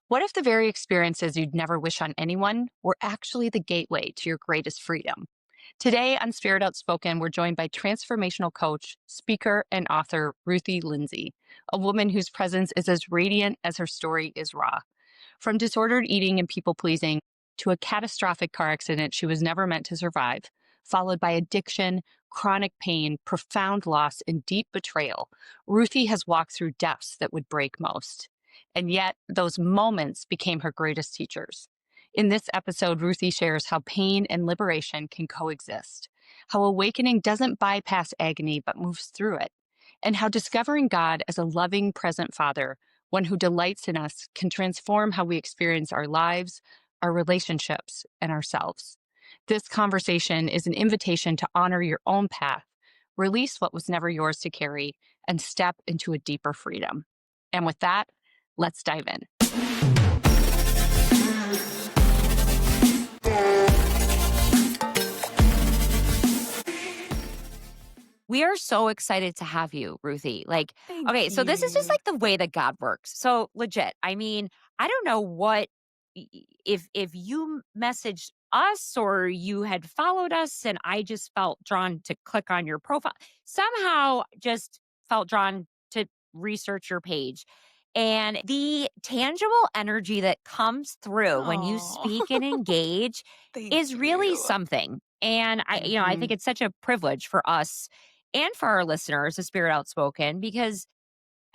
What if the very experiences you'd never wish on anyone were actually the gateway to your greatest freedom? Today on Spirit Outspoken, we're joined by transformational coach, speaker, and author Ruthie Lindsey, a woman whose presence is as radiant as her story is raw. From disordered eating and people pleasing to a catastrophic car accident she was never meant to survive, followed by addiction, chronic pain, profound loss, and deep betrayal, Ruthie has walked through depths that would break most. And yet, those moments became her greatest teachers. In this episode, Ruthie shares how pain and liberation can coexist, how awakening doesn't bypass agony but moves through it, and how discovering God as a loving, present Father, one who delights in us, can transform how we experience our lives, our relationships, and ourselves. This conversation is an invitation to honor your own path, release what was never yours to carry, and step into a deeper freedom. And with that, let's dive in. We are so excited to have you, Ruthie. Thank Okay, so this is just you. like the way that God works. So legit. I mean, I don't know what if you messaged us or you had followed us and I just felt drawn to click on your profile. Somehow just felt drawn to research your page. And the tangible energy that comes through when you Oh, speak and engage thank is really you. something. And I think Mhm. it's such a privilege for us and for our listeners, the Spirit Outspoken, because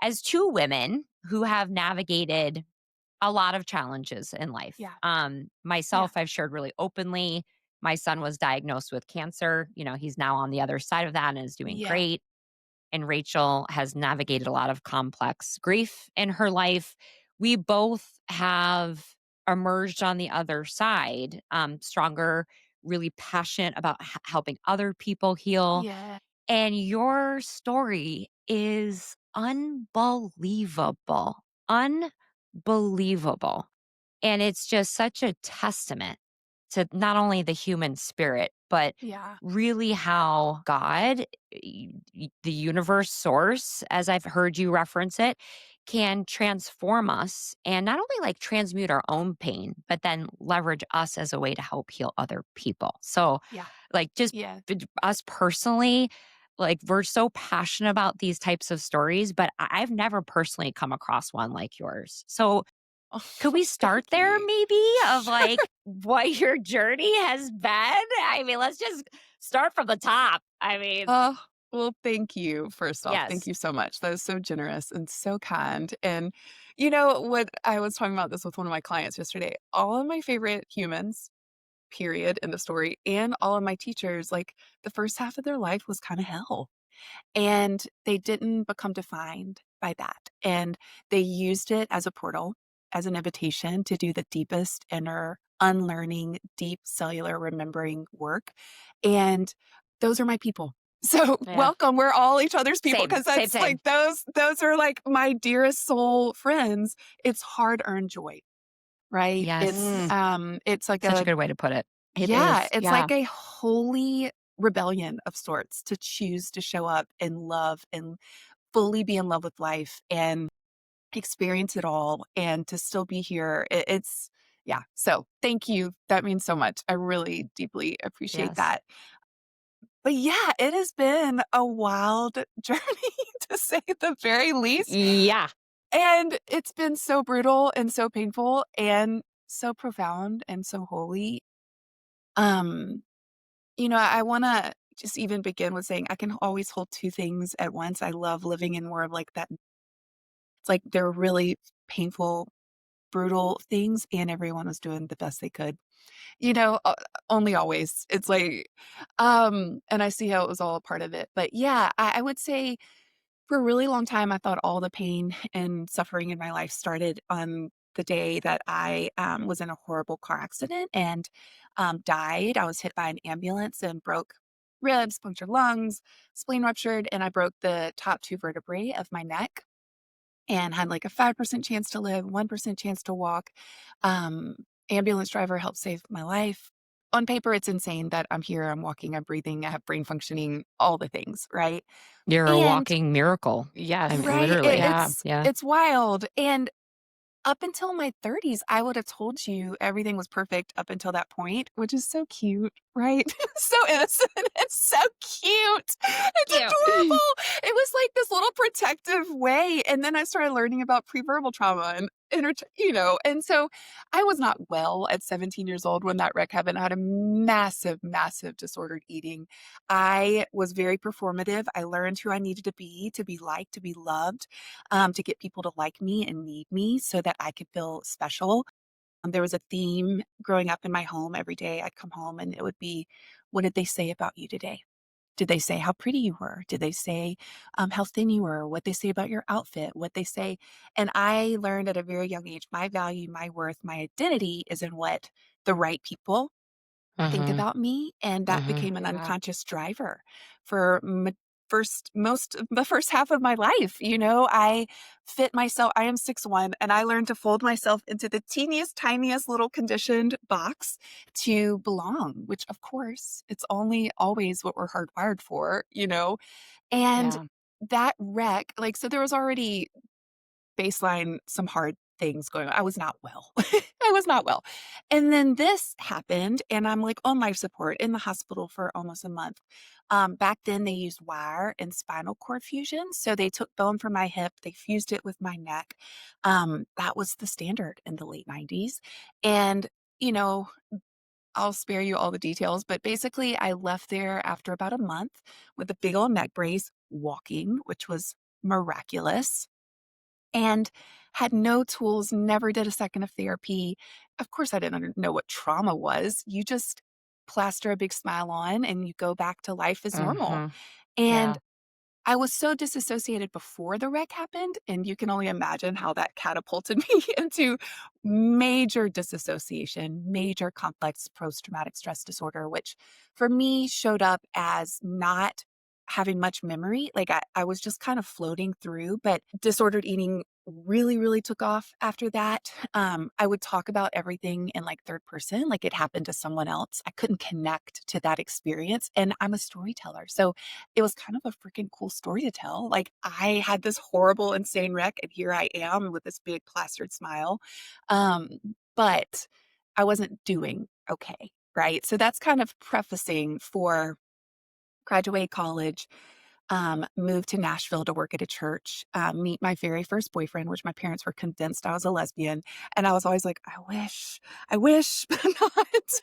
as two women who have navigated a lot of challenges in life, Yeah, yeah, myself, I've shared really openly. My son was diagnosed with cancer. He's now on the other side of that and is doing yeah, great. And Rachel has navigated a lot of complex grief in her life. We both have emerged on the other side, stronger, really passionate about helping other people heal. yeah. And your story is unbelievable. Unbelievable. And it's just such a testament to not only the human spirit, but Yeah. really how God, the universe source, as I've heard you reference it, can transform us and not only like transmute our own pain, but then leverage us as a way to help heal other people. So, Yeah, like, just yeah. us personally, like, we're so passionate about these types of stories, but I've never personally come across one like yours. So, Oh, could we start thank there you. maybe of Sure. like what your journey has been? I mean, let's just start from the top. I mean, Oh, well, thank you. First off, thank yes. you so much. That is so generous and so kind. And you know what? I was talking about this with one of my clients yesterday. All of my favorite humans, period, in the story, and all of my teachers, like the first half of their life was kind of hell. And they didn't become defined by that. And they used it as a portal, as an invitation to do the deepest inner unlearning, deep cellular remembering work. And those are my people. So Yeah. welcome. We're all each other's people Same, because same, that's like same. those are like my dearest soul friends. It's hard earned joy, right? Yes. It's like Such a a good way to put it. It yeah, is. it's Yeah. like a holy rebellion of sorts to choose to show up in love and fully be in love with life and experience it all and to still be here. It's, yeah. So thank you. That means so much. I really deeply appreciate Yes. that. But yeah, it has been a wild journey to say the very least. Yeah. And it's been so brutal and so painful and so profound and so holy. Um, I wanna just even begin with saying I can always hold 2 things at once. I love living in more of like that it's like they're really painful, brutal things, and everyone was doing the best they could. You know, only always. It's like, and I see how it was all a part of it. But yeah, I would say for a really long time, I thought all the pain and suffering in my life started on the day that I was in a horrible car accident and died. I was hit by an ambulance and broke ribs, punctured lungs, spleen ruptured, and I broke the top 2 vertebrae of my neck and had like a 5% chance to live, 1% chance to walk. Um, Ambulance driver helped save my life. On paper, it's insane that I'm here, I'm walking, I'm breathing, I have brain functioning, all the things, right? You're a And walking miracle. Yes. right, Literally. Yeah. it's Yeah. it's wild. And up until my 30s, I would have told you everything was perfect up until that point, which is so cute, right? So innocent. It's so cute. It's Cute. adorable. It was like this little protective way. And then I started learning about pre-verbal trauma and and so I was not well at 17 years old when that wreck happened. I had a massive, massive disordered eating. I was very performative. I learned who I needed to be liked, to be loved, to get people to like me and need me so that I could feel special. There was a theme growing up in my home every day. I'd come home and it would be, what did they say about you today? Did they say how pretty you were? Did they say how thin you were? What they say about your outfit? What they say? And I learned at a very young age, my value, my worth, my identity is in what the right people think Mhm. about me, and that Mhm. became an Yeah. unconscious driver for most of the first half of my life. I fit myself. I am 6'1", and I learned to fold myself into the teeniest, tiniest little conditioned box to belong, which of course, it's only always what we're hardwired for. And Yeah. that wreck, like, so there was already baseline some hard things going on. I was not well. I was not well. And then this happened, and I'm like on life support in the hospital for almost a month. Back then, they used wire and spinal cord fusion. So they took bone from my hip, they fused it with my neck. That was the standard in the late 90s. And, you know, I'll spare you all the details, but basically, I left there after about a month with a big old neck brace, walking, which was miraculous, and had no tools, never did a second of therapy. Of course, I didn't know what trauma was. You just plaster a big smile on and you go back to life as normal. Mhm. And Yeah. I was so disassociated before the wreck happened, and you can only imagine how that catapulted me into major disassociation, major complex post-traumatic stress disorder, which for me showed up as not having much memory. Like I was just kind of floating through, but disordered eating really, really took off after that. I would talk about everything in like third person, like it happened to someone else. I couldn't connect to that experience. And I'm a storyteller. So it was kind of a freaking cool story to tell. Like I had this horrible, insane wreck, and here I am with this big plastered smile. Um, but I wasn't doing okay. Right. So that's kind of prefacing for graduate college, moved to Nashville to work at a church, meet my very first boyfriend, which my parents were convinced I was a lesbian. And I was always like, I wish, but not.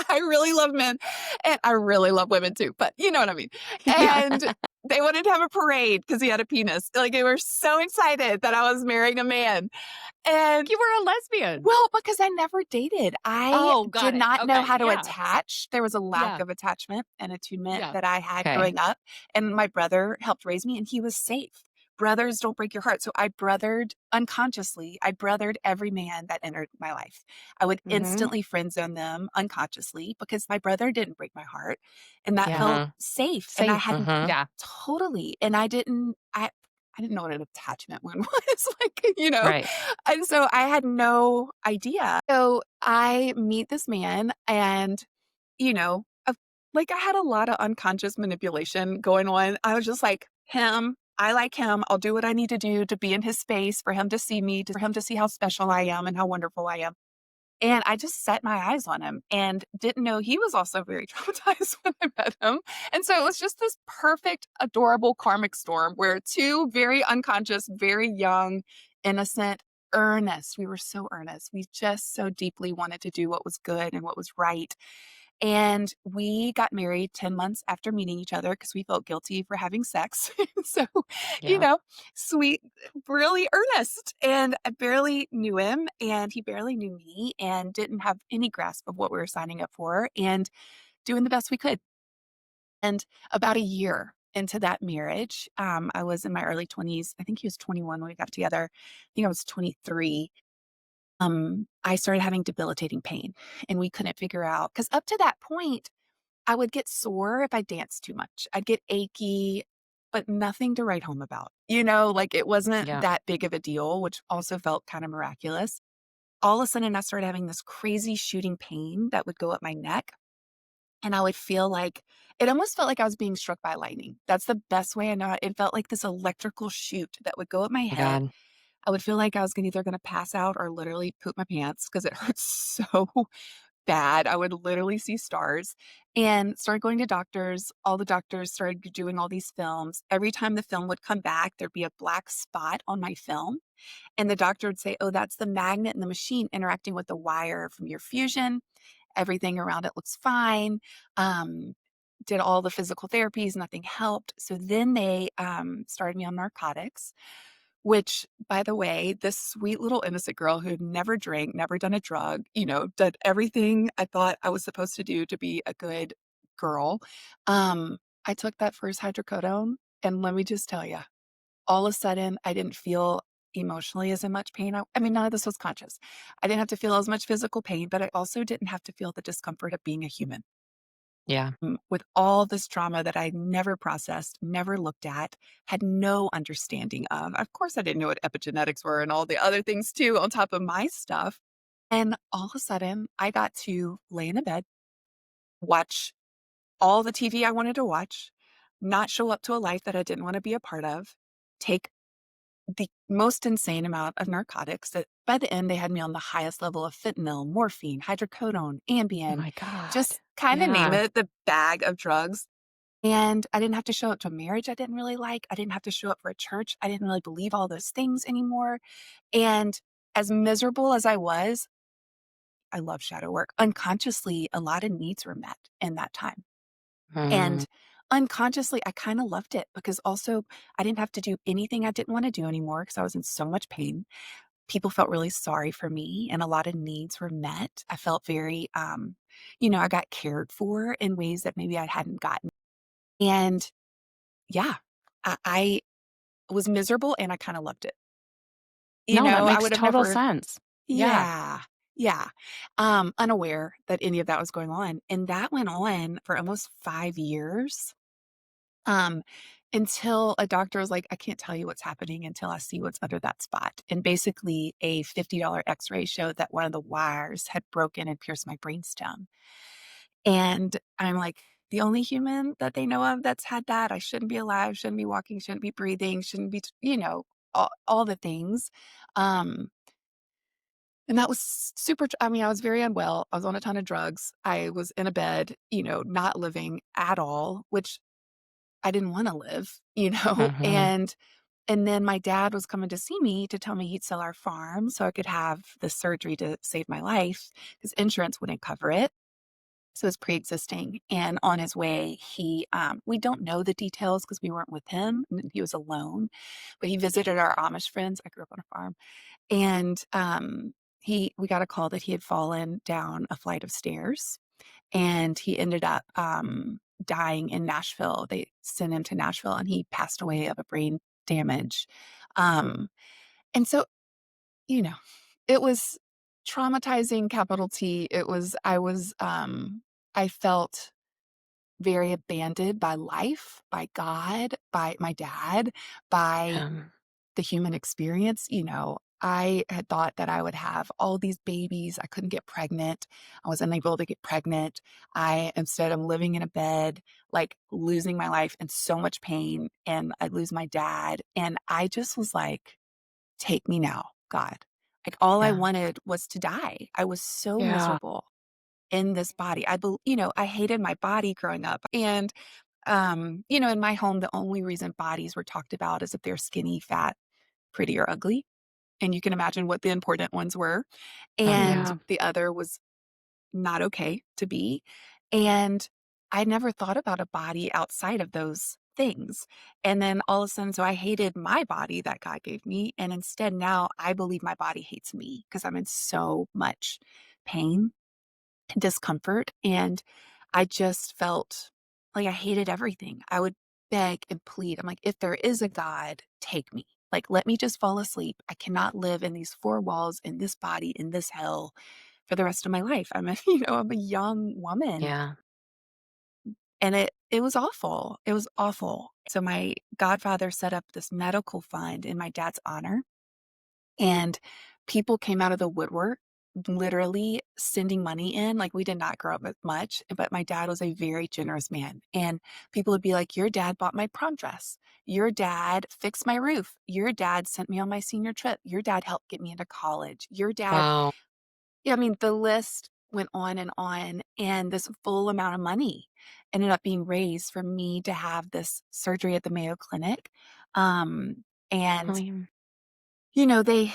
I really love men and I really love women too, but you know what I mean. Yeah. And they wanted to have a parade because he had a penis. Like they were so excited that I was marrying a man. And You were a lesbian. well, because I never dated. I Oh, did got it. not know Okay. how to Yeah. attach. There was a lack Yeah. of attachment and attunement Yeah. that I had Okay. growing up, and my brother helped raise me, and he was safe. Brothers don't break your heart. So I brothered unconsciously. I brothered every man that entered my life. I would Mhm. instantly friend zone them unconsciously because my brother didn't break my heart, and that Yeah. felt Mhm. safe. And I Safe. hadn't Mhm. Yeah. totally, and I didn't know what an attachment one was like. Right. And so I had no idea. So I meet this man and, like I had a lot of unconscious manipulation going on. I was just like, him, I like him. I'll do what I need to do to be in his space for him to see me, for him to see how special I am and how wonderful I am. And I just set my eyes on him and didn't know he was also very traumatized when I met him. And so it was just this perfect, adorable karmic storm where two very unconscious, very young, innocent, earnest, we were so earnest. We just so deeply wanted to do what was good and what was right. And we got married 10 months after meeting each other because we felt guilty for having sex. So, you Yeah. know, sweet, really earnest. And I barely knew him and he barely knew me and didn't have any grasp of what we were signing up for and doing the best we could. And about a year into that marriage, I was in my early 20s. I think he was 21 when we got together. I think I was 23. I started having debilitating pain and we couldn't figure out because up to that point, I would get sore if I danced too much. I'd get achy, but nothing to write home about. Like it wasn't Yeah. that big of a deal, which also felt kind of miraculous. All of a sudden, I started having this crazy shooting pain that would go up my neck. And I would feel like it almost felt like I was being struck by lightning. That's the best way I know it. It felt like this electrical shoot that would go up my My head. God. I would feel like I was either gonna pass out or literally poop my pants because it hurts so bad. I would literally see stars and started going to doctors. All the doctors started doing all these films. Every time the film would come back, there'd be a black spot on my film. And the doctor would say, "Oh, that's the magnet in the machine interacting with the wire from your fusion. Everything around it looks fine." Did all the physical therapies, nothing helped. So then they started me on narcotics, which, by the way, this sweet little innocent girl who'd never drank, never done a drug, did everything I thought I was supposed to do to be a good girl. Um, I took that first hydrocodone, and let me just tell you, all of a sudden, I didn't feel emotionally as in much pain. I mean, none of this was conscious. I didn't have to feel as much physical pain, but I also didn't have to feel the discomfort of being a human. Yeah. With all this trauma that I never processed, never looked at, had no understanding of. Of course, I didn't know what epigenetics were and all the other things too on top of my stuff. And all of a sudden, I got to lay in a bed, watch all the TV I wanted to watch, not show up to a life that I didn't want to be a part of, take the most insane amount of narcotics that by the end, they had me on the highest level of fentanyl, morphine, hydrocodone, Oh Ambien, my God. just kinda name Yeah. it, the bag of drugs. And I didn't have to show up to a marriage I didn't really like. I didn't have to show up for a church. I didn't really believe all those things anymore. And as miserable as I was, I love shadow work. Unconsciously, a lot of needs were met in that time. Mm, And unconsciously, I kind of loved it because also I didn't have to do anything I didn't want to do anymore because I was in so much pain. People felt really sorry for me and a lot of needs were met. I felt very, I got cared for in ways that maybe I hadn't gotten. And yeah, I was miserable and I kinda loved it. no, that I makes would have total never. sense. Yeah. Yeah, yeah, unaware that any of that was going on, and that went on for almost 5 years, um, until a doctor was like, "I can't tell you what's happening until I see what's under that spot," and basically, a $50 X-ray showed that one of the wires had broken and pierced my brainstem. And I'm like, the only human that they know of that's had that, I shouldn't be alive, shouldn't be walking, shouldn't be breathing, shouldn't be, all the things. Um, and that was super. I mean, I was very unwell. I was on a ton of drugs. I was in a bed, not living at all, which I didn't want to live, Mhm. and then my dad was coming to see me to tell me he'd sell our farm so I could have the surgery to save my life because insurance wouldn't cover it. So it's pre-existing, and on his way, we don't know the details because we weren't with him, he was alone, but he visited our Amish friends. I grew up on a farm, and, we got a call that he had fallen down a flight of stairs, and he ended up, dying in Nashville. They sent him to Nashville, and he passed away of a brain damage, um, and so, you know, it was traumatizing, capital T. I felt very abandoned by life, by God, by my dad, by Um, the human experience. I had thought that I would have all these babies. I couldn't get pregnant. I was unable to get pregnant. I'm living in a bed, like losing my life in so much pain, and I'd lose my dad. And I just was like, take me now, God. Like all I yeah. wanted was to die. I was so Yeah. miserable in this body. I hated my body growing up. And in my home, the only reason bodies were talked about is if they're skinny, fat, pretty, or ugly. And you can imagine what the important ones were. Oh, And yeah. the other was not okay to be. And I never thought about a body outside of those things. And then all of a sudden, so I hated my body that God gave me. And instead, now I believe my body hates me because I'm in so much pain discomfort, and I just felt like I hated everything. I would beg and plead. I'm like, "If there is a God, take me. Like, let me just fall asleep. I cannot live in these 4 walls, in this body, in this hell for the rest of my life." I'm a young woman, Yeah. and it was awful. It was awful. So my godfather set up this medical fund in my dad's honor, and people came out of the woodwork literally sending money in. Like, we did not grow up with much, but my dad was a very generous man. And people would be like, "Your dad bought my prom dress. Your dad fixed my roof. Your dad sent me on my senior trip. Your dad helped get me into college. Your dad." Wow. Yeah, I mean, the list went on, and this full amount of money ended up being raised for me to have this surgery at the Mayo Clinic. I And mean, you know, they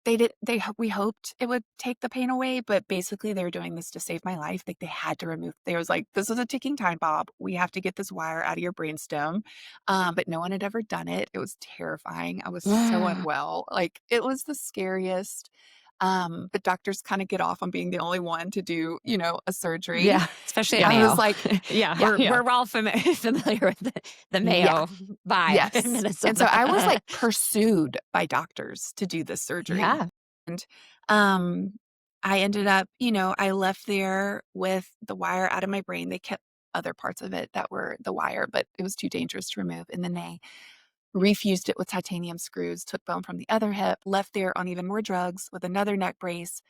did we hoped it would take the pain away, but basically they were doing this to save my life. Like, they had to remove they was like, "This is a ticking time bomb. We have to get this wire out of your brainstem." But no one had ever done it. It was terrifying. I was so unwell. Like, it was the scariest. But doctors kinda get off on being the only one to do, a surgery. yeah, Especially at I yeah, was Mayo. like, yeah, yeah, yeah. We're all familiar with the yeah, Mayo vibe in yes. And so Minnesota. I was, like, pursued by doctors to do this surgery. Yeah. And, um, I ended up I left there with the wire out of my brain. They kept other parts of it that were the wire, but it was too dangerous to remove, and then they refused it with titanium screws, took bone from the other hip, left there on even more drugs with another neck brace,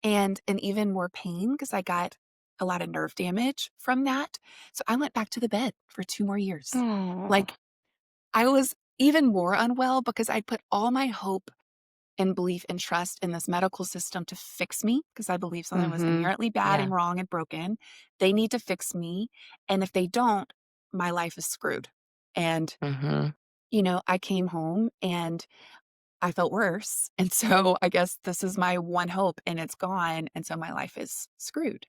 and even more pain because I got a lot of nerve damage from that. So I went back to the bed for 2 more years. Oh. Like, I was even more unwell because I put all my hope and belief and trust in this medical system to fix me because I believe something was Mhm. inherently bad Yeah. and wrong and broken. They need to fix me, and if they don't, my life is screwed. And, Mhm. I came home and I felt worse, and so I guess this is my one hope, and it's gone, and so my life is screwed.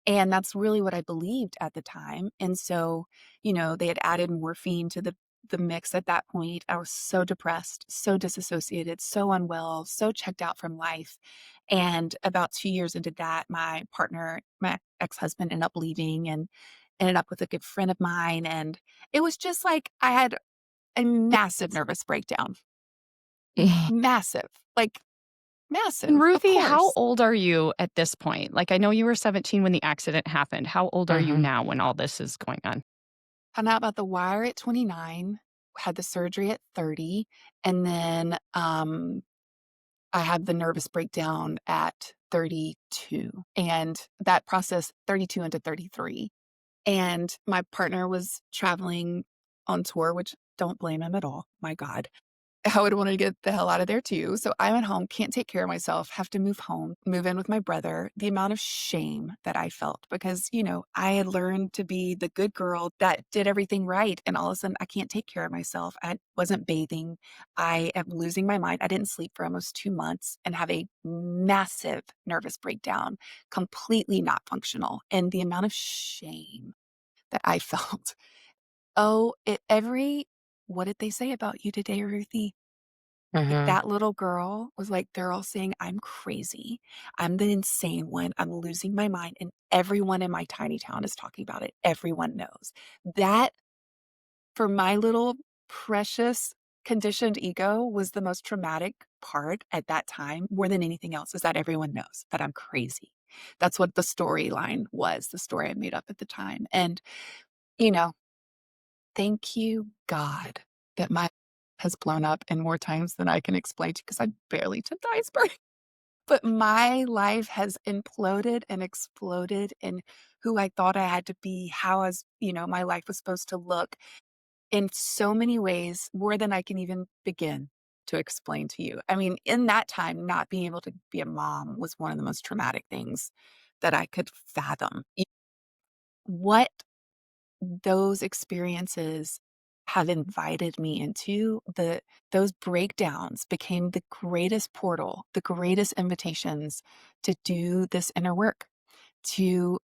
And that's really what I believed at the time, and so, they had added morphine to the mix at that point. I was so depressed, so disassociated, so unwell, so checked out from life, and about 2 years into that, my ex-husband ended up leaving and ended up with a good friend of mine, and it was just like I had a massive nervous breakdown. Massive, like, And massive, of Ruthie, how course. old are you at this point? Like, I know you were 17 when the accident happened. How old are you Mhm. now when all this is going on? Found out about the wire at 29, had the surgery at 30, and then, I had the nervous breakdown at 32, and that process 32 into 33, and my partner was traveling on tour, which don't blame him at all, my god. I would wanna get the hell out of there too. So I went home, can't take care of myself, have to move home, move in with my brother. The amount of shame that I felt because, I had learned to be the good girl that did everything right. And all of a sudden, I can't take care of myself. I wasn't bathing. I am losing my mind. I didn't sleep for almost 2 months and have a massive nervous breakdown, completely not functional. And the amount of shame that I felt. Oh, what did they say about you today, Ruthie? Like, Mhm. that little girl was like, they're all saying I'm crazy. I'm the insane one. I'm losing my mind. And everyone in my tiny town is talking about it. Everyone knows. That, for my little precious conditioned ego, was the most traumatic part at that time, more than anything else, is that everyone knows that I'm crazy. That's what the storyline was, the story I made up at the time. And, you know, thank you, God, that my has blown up in more times than I can explain to you because I barely took the iceberg. But my life has imploded and exploded in who I thought I had to be, how my life was supposed to look in so many ways, more than I can even begin to explain to you. I mean, in that time, not being able to be a mom was one of the most traumatic things that I could fathom. What those experiences have invited me into, those breakdowns became the greatest portal, the greatest invitations to do this inner work, to,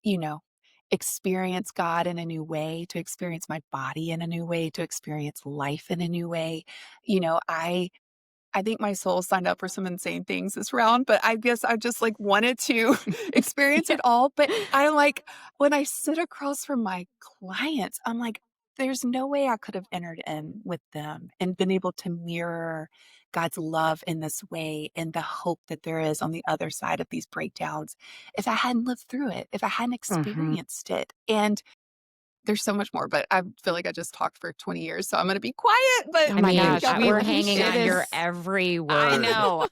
experience God in a new way, to experience my body in a new way, to experience life in a new way. I think my soul signed up for some insane things this round, but I guess I just, like, wanted to experience Yeah. it all. But I like, when I sit across from my clients, I'm like, there's no way I could have entered in with them and been able to mirror God's love in this way and the hope that there is on the other side of these breakdowns if I hadn't lived through it, if I hadn't Mhm. experienced it. And there's so much more, but I feel like I just talked for 20 years, so I'm gonna be quiet, but Oh I my mean, gosh, got we we're me. hanging it on is your every I word. know.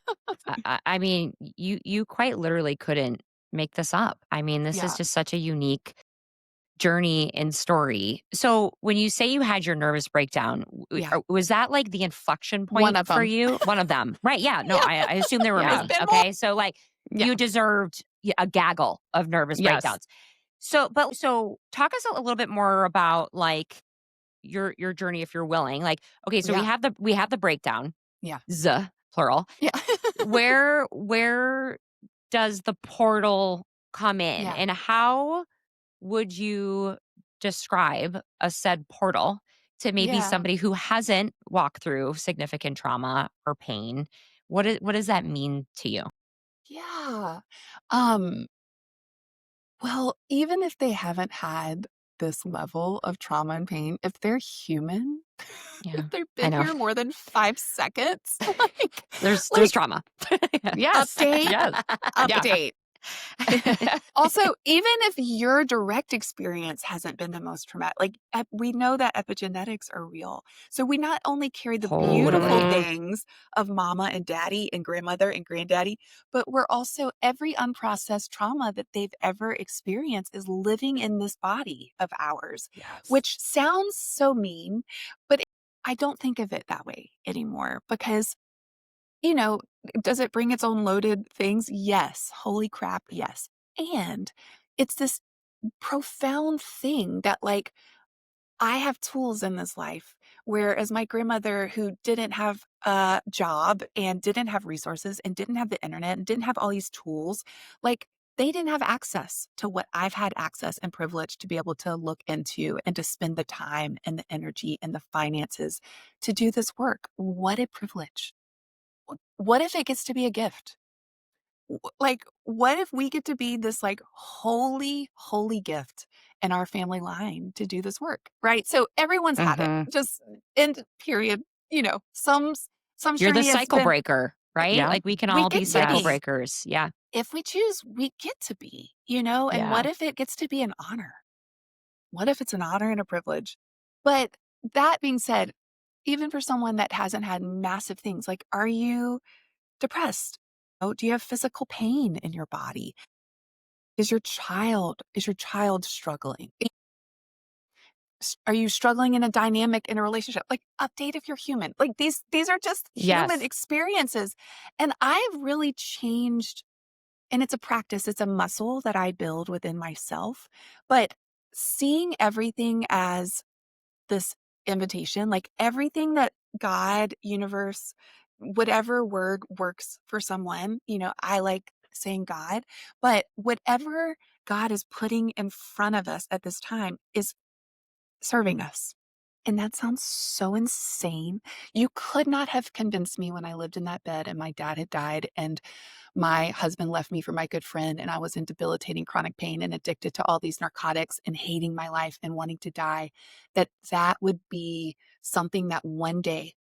I mean, you quite literally couldn't make this up. I mean, this is Yeah, just such a unique journey and story. So, when you say you had your nervous breakdown, yeah, was that like the inflection one point of for them. you? One of them, right? Yeah. No, Yeah, I assume there were there's Yeah. many. been more. Okay, so like Yeah. you deserved a gaggle of nervous Yes. breakdowns. So talk us a little bit more about like your journey, if you're willing. Like, okay, so Yeah, we have the breakdown, yeah, z plural. yeah, Where does the portal come in, yeah, and how would you describe a said portal to maybe yeah, somebody who hasn't walked through significant trauma or pain? What does that mean to you? yeah. Um, well, even if they haven't had this level of trauma and pain, if they're human, if Yeah, they've I been know. here more than 5 seconds, like There's like, trauma. Yes. update, Yes. Yeah. update. Also, even if your direct experience hasn't been the most traumatic, like we know that epigenetics are real. So we not only carry the beautiful Totally. Mhm. things of mama and daddy and grandmother and granddaddy, but we're also every unprocessed trauma that they've ever experienced is living in this body of ours, Yes. which sounds so mean, but I don't think of it that way anymore because you know, does it bring its own loaded things? Yes. Holy crap, yes. And it's this profound thing that, like, I have tools in this life, whereas my grandmother, who didn't have a job and didn't have resources and didn't have the internet and didn't have all these tools, like, they didn't have access to what I've had access and privilege to be able to look into and to spend the time and the energy and the finances to do this work. What a privilege. What if it gets to be a gift? Like, what if we get to be this like holy, holy gift in our family line to do this work, right? So everyone's had it, Mhm. just end period. You know, some You're the journey has cycle been. breaker, right? Yeah. Like we can We all be get to cycle Yes. be breakers. Yeah. if we choose. We get to be, you know. And what Yeah. if it gets to be an honor? What if it's an honor and a privilege? But that being said, even for someone that hasn't had massive things, like, are you depressed? Oh, do you have physical pain in your body? Is your child struggling? Are you struggling in a dynamic in a relationship? Like, update if you're human. Like, these are just human Yes. experiences. And I've really changed, and it's a practice, it's a muscle that I build within myself. But seeing everything as this invitation, like everything that God, universe, whatever word works for someone, I like saying God, but whatever God is putting in front of us at this time is serving us. And that sounds so insane. You could not have convinced me when I lived in that bed and my dad had died and my husband left me for my good friend and I was in debilitating chronic pain and addicted to all these narcotics and hating my life and wanting to die, that would be something that one day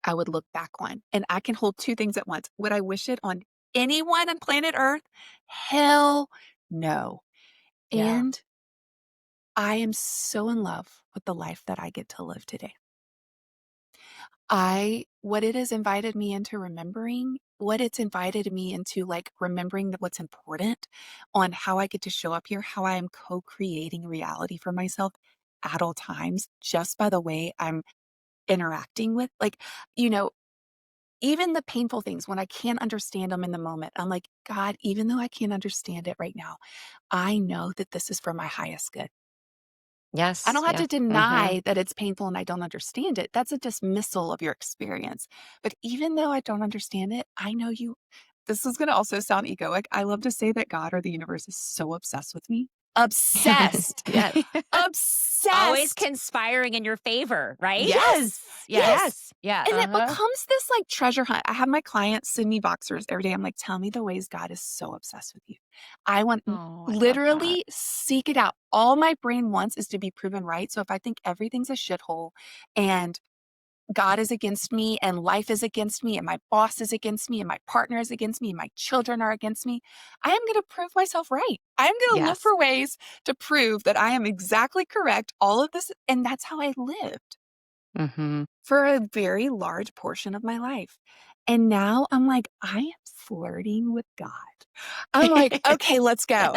I would look back on. And I can hold two things at once. Would I wish it on anyone on planet Earth? Hell no. Yeah. And I am so in love with the life that I get to live today. What it has invited me into remembering, what it's invited me into, like, remembering that what's important on how I get to show up here, how I am co-creating reality for myself at all times, just by the way I'm interacting with, like, you know, even the painful things when I can't understand them in the moment, I'm like, God, even though I can't understand it right now, I know that this is for my highest good. I Yes. don't have Yeah. to Mhm. deny that it's painful and I don't understand it. That's a dismissal of your experience. But even though I don't understand it, I know you. This is going to also sound egoic. I love to say that God or the universe is so obsessed with me. Obsessed. Yeah. Always Obsessed. conspiring in your favor, right? Yes. Yes. Yes. Yes. Yeah. And it Uh-huh. becomes this like treasure hunt. I have my clients send me boxers every day. I'm like, tell me the ways God is so obsessed with you. I want Oh, I love that. literally seek it out. All my brain wants is to be proven right. So if I think everything's a shithole and God is against me and life is against me and my boss is against me and my partner is against me and my children are against me, I am going to prove myself right. I'm going to look Yes. for ways to prove that I am exactly correct. All of this. And that's how I lived Mhm. for a very large portion of my life. And now I'm like, I am flirting with God. I'm like, okay, let's go.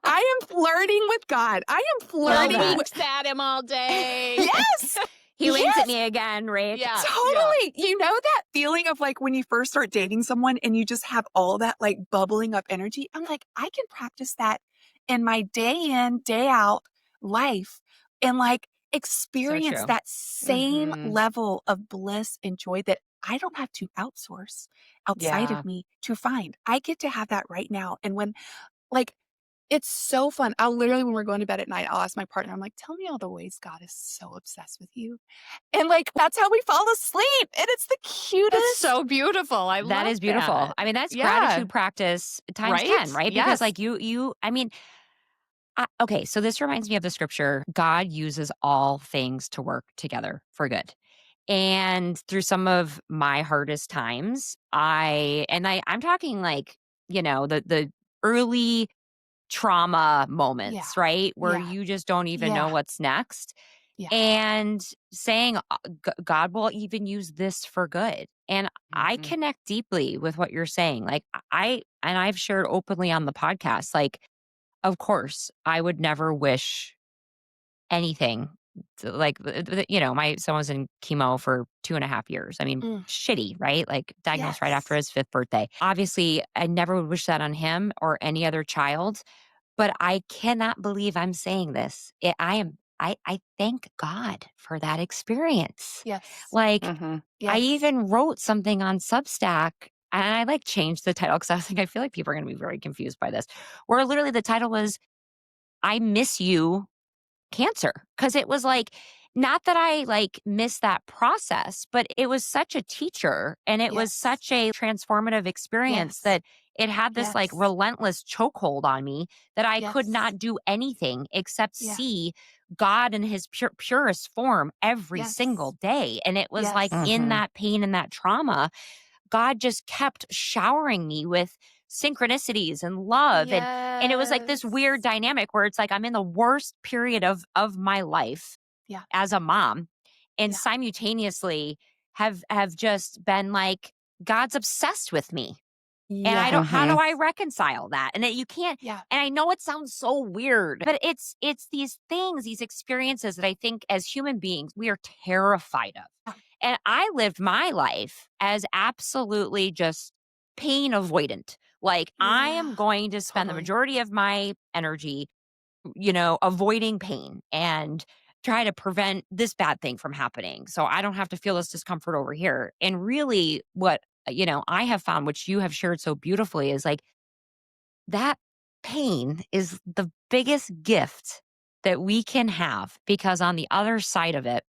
I am flirting with God. I am Love flirting that. with. Winks at him all day. Yes. He winks at Yes. me again, Rick. Yeah. Totally. You know that feeling of like when you first start dating someone and you just have all that like bubbling up energy? I'm like, I can practice that in my day in, day out life and like So experience true. that same Mhm. level of bliss and joy that I don't have to outsource outside Yeah. of me to find. I get to have that right now. And when like it's so fun. I'll literally, when we're going to bed at night, I'll ask my partner, I'm like, tell me all the ways God is so obsessed with you. And like, that's how we fall asleep. And it's the That's cutest. so beautiful. I That love is beautiful. that. I mean, that's Yeah. gratitude practice times Right? 10, right? Because Yes. like I mean, okay, so this reminds me of the scripture God uses all things to work together for good. And through some of my hardest times, I'm talking like, the early trauma Yeah. moments, right? Where Yeah. you just don't even know Yeah. what's next. Yeah. And saying God will even use this for good. And I Mhm. connect deeply with what you're saying. Like I've shared openly on the podcast, like, of course, I would never wish anything like, my son was in chemo for 2.5 years. I mean, Mm. shitty, right? Like diagnosed right after Yes. his fifth birthday. Obviously, I never would wish that on him or any other child, but I cannot believe I'm saying this. I thank God for that experience. Yes. Like, Mhm. I Yes. even wrote something on Substack and I like changed the title because I feel like people are going to be very confused by this. Where literally the title was I miss you cancer, because it was like, not that I like miss that process, but it was such a teacher and it was Yes. such a transformative experience Yes. that it had this like Yes. relentless chokehold on me that I could Yes. not do anything except Yeah. see God in his purest form every single Yes. day. And it was like Yes. in Mhm. that pain and that trauma, God just kept showering me with synchronicities and love, and it was like this weird Yes. dynamic where it's like I'm in the worst period of my life Yeah. as a mom, and Yeah. simultaneously have just been like, God's obsessed with me. And I don't, how do Mhm. I reconcile that? And that you can't, Yeah. and I know it sounds so weird, but it's these things, these experiences that I think as human beings we are terrified of. Yeah. And I lived my life as absolutely just pain avoidant. Like, I Yeah. am going to spend the Totally. majority of my energy, avoiding pain and try to prevent this bad thing from happening. So I don't have to feel this discomfort over here. And really, what, I have found, which you have shared so beautifully, is like that pain is the biggest gift that we can have, because on the other side of it,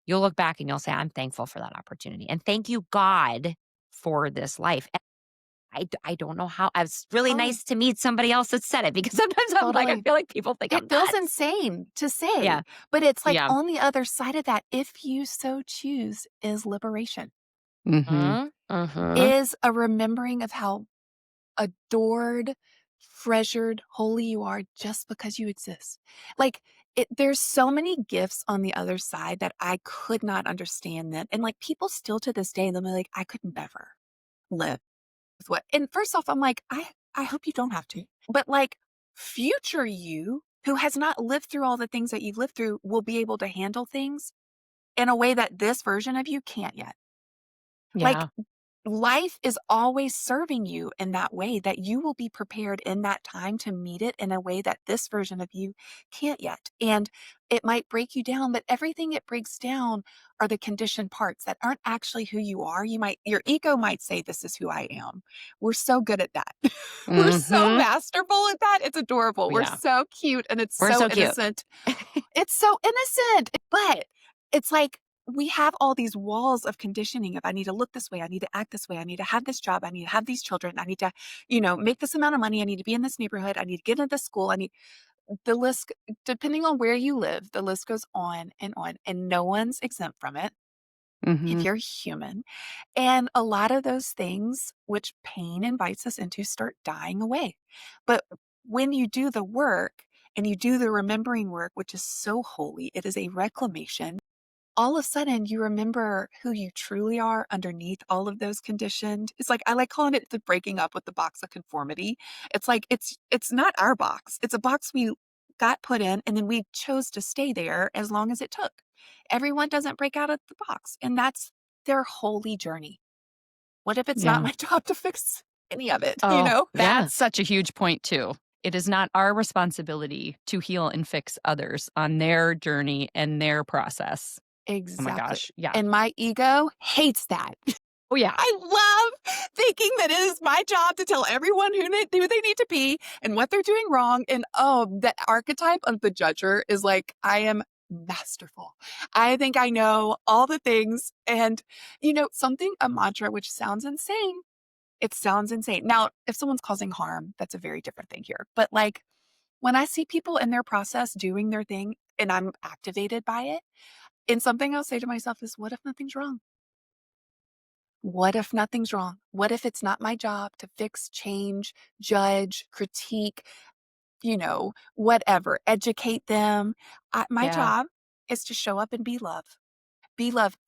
you'll look back and you'll say, I'm thankful for that opportunity. And thank you, God, for this life. And I don't know how. It's really Totally. nice to meet somebody else that said it, because sometimes I'm like, I Totally. feel like people think It I'm feels nuts. insane to say, Yeah. but it's like Yeah. on the other side of that, if you so choose, is liberation, Mhm. Mhm. is a remembering of how adored, treasured, holy you are just because you exist. Like there's so many gifts on the other side that I could not understand that. And like people still to this day, they'll be like, I could never live with what. And first off, I'm like, I hope you don't have to. But like future you who has not lived through all the things that you've lived through will be able to handle things in a way that this version of you can't yet. Like Yeah. life is always serving you in that way that you will be prepared in that time to meet it in a way that this version of you can't yet. And it might break you down, but everything it breaks down are the conditioned parts that aren't actually who you are. Your ego might say, this is who I am. We're so good at that. We're so Mhm. masterful at that. It's adorable. We're Yeah. so cute and it's We're so so cute. innocent. It's so innocent, but it's like we have all these walls of conditioning of I need to look this way, I need to act this way, I need to have this job, I need to have these children, I need to, make this amount of money, I need to be in this neighborhood, I need to get into this school, I need the list depending on where you live, the list goes on, and no one's exempt from it. if Mhm. you're human. And a lot of those things, which pain invites us into, start dying away. But when you do the work and you do the remembering work, which is so holy, it is a reclamation. All of a sudden, you remember who you truly are underneath all of those conditioned. It's like I like calling it the breaking up with the box of conformity. It's like it's not our box. It's a box we got put in, and then we chose to stay there as long as it took. Everyone doesn't break out of the box, and that's their holy journey. What if it's not Yeah. my job to fix any of it, you Oh, know? Yeah. that's such a huge point too. It is not our responsibility to heal and fix others on their journey and their process. Oh my Exactly. gosh. Yeah. And my ego hates that. Oh, yeah. I love thinking that it is my job to tell everyone who they need to be and what they're doing wrong. And oh, that archetype of the judger is like, I am masterful. I think I know all the things. And, a mantra which sounds insane. It sounds insane. Now, if someone's causing harm, that's a very different thing here. But like when I see people in their process doing their thing and I'm activated by it, and something I'll say to myself is, what if nothing's wrong? What if nothing's wrong? What if it's not my job to fix, change, judge, critique, whatever, educate them? My Yeah. job is to show up and be love,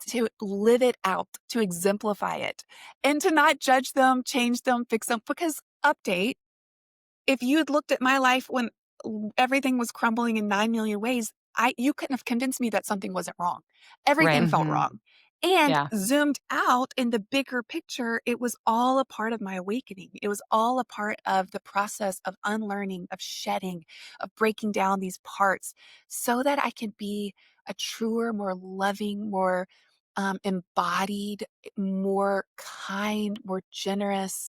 to live it out, to exemplify it, and to not judge them, change them, fix them. Because, update, if you had looked at my life when everything was crumbling in 9 million ways, you couldn't have convinced me that something wasn't wrong. Right. Everything felt Mhm. wrong. And Yeah. zoomed out in the bigger picture, it was all a part of my awakening. It was all a part of the process of unlearning, of shedding, of breaking down these parts so that I can be a truer, more loving, more embodied, more kind, more generous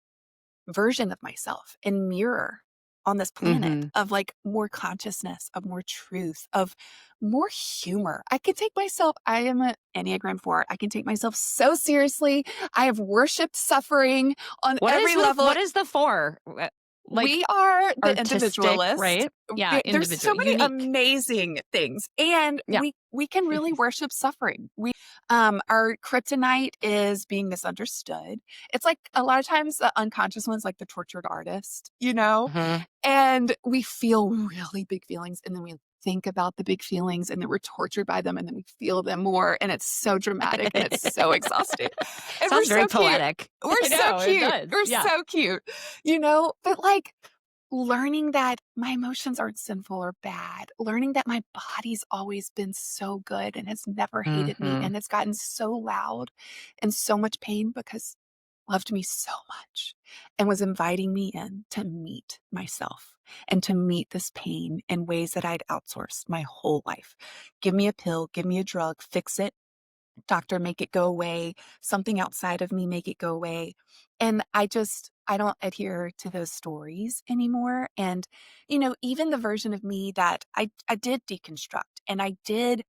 version of myself and mirror on this planet Mhm. of like more consciousness, of more truth, of more humor. I am an Enneagram 4. I can take myself so seriously. I have worshiped suffering on every level. What is the 4? Like We are the artistic, individualist. right? Yeah, There's individual, so many unique. amazing things, and Yeah. we can really worship suffering. Our kryptonite is being misunderstood. It's like a lot of times the unconscious one's like the tortured artist, Mhm. and we feel really big feelings, and then we think about the big feelings, and then we're tortured by them, and then we feel them more, and it's so dramatic, and it's so exhausting, and we're Sounds very so cute. poetic. We're I so know, it cute. does. We're Yeah. so cute, but like learning that my emotions aren't sinful or bad, learning that my body's always been so good and has never hated me Mhm. and has gotten so loud and so much pain because loved me so much and was inviting me in to meet myself and to meet this pain in ways that I'd outsourced my whole life. Give me a pill, give me a drug, fix it, doctor, make it go away, something outside of me, make it go away. And I don't adhere to those stories anymore. And, even the version of me that I did deconstruct and I did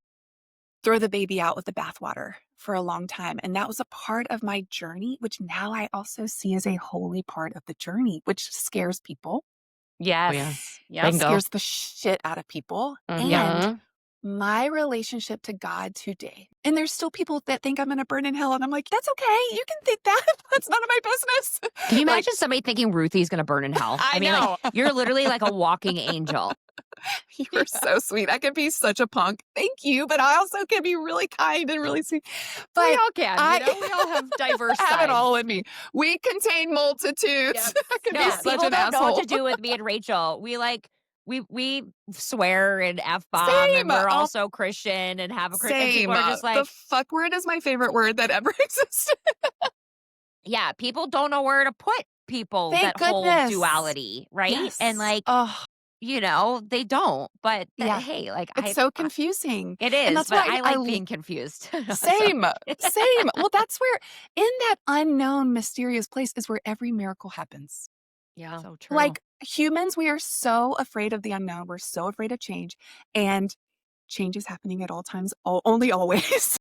throw the baby out with the bathwater for a long time. And that was a part of my journey, which now I also see as a holy part of the journey, which scares people. Oh, yeah. Yes. Yep. Bingo. Scares the shit out of people. Yeah. And Mhm. my relationship to God today. And there's still people that think I'm gonna burn in hell, and I'm like, "That's okay. You can think that. That's none of my business." Can you Like, imagine somebody thinking Ruthie's gonna burn in hell? I I mean, like, know. you're literally like a walking angel. You are so sweet. I can be such a punk. Thank you, but I also can be really kind and really sweet. We But all can, I we all have diverse have it sides. all in me. We contain multitudes. Yes. I can be No, Yes. such people an don't know what asshole. to do with me and Rachel. We swear and F-bomb and Same. we're Oh, also Christian and have a and people same. are just The like, fuck word is my favorite word that ever existed. yeah, people don't know where to put people Thank that hold goodness. duality, right? And Yes. like, Oh, they don't. But yeah. hey, like It's so confusing. it And is, that's but why I I like being confused. So, same, same. Well, that's where in that unknown, mysterious place is where every miracle happens. Yeah. So true. Like humans, we are so afraid of the unknown. We're so afraid of change. And change is happening at all times, only always,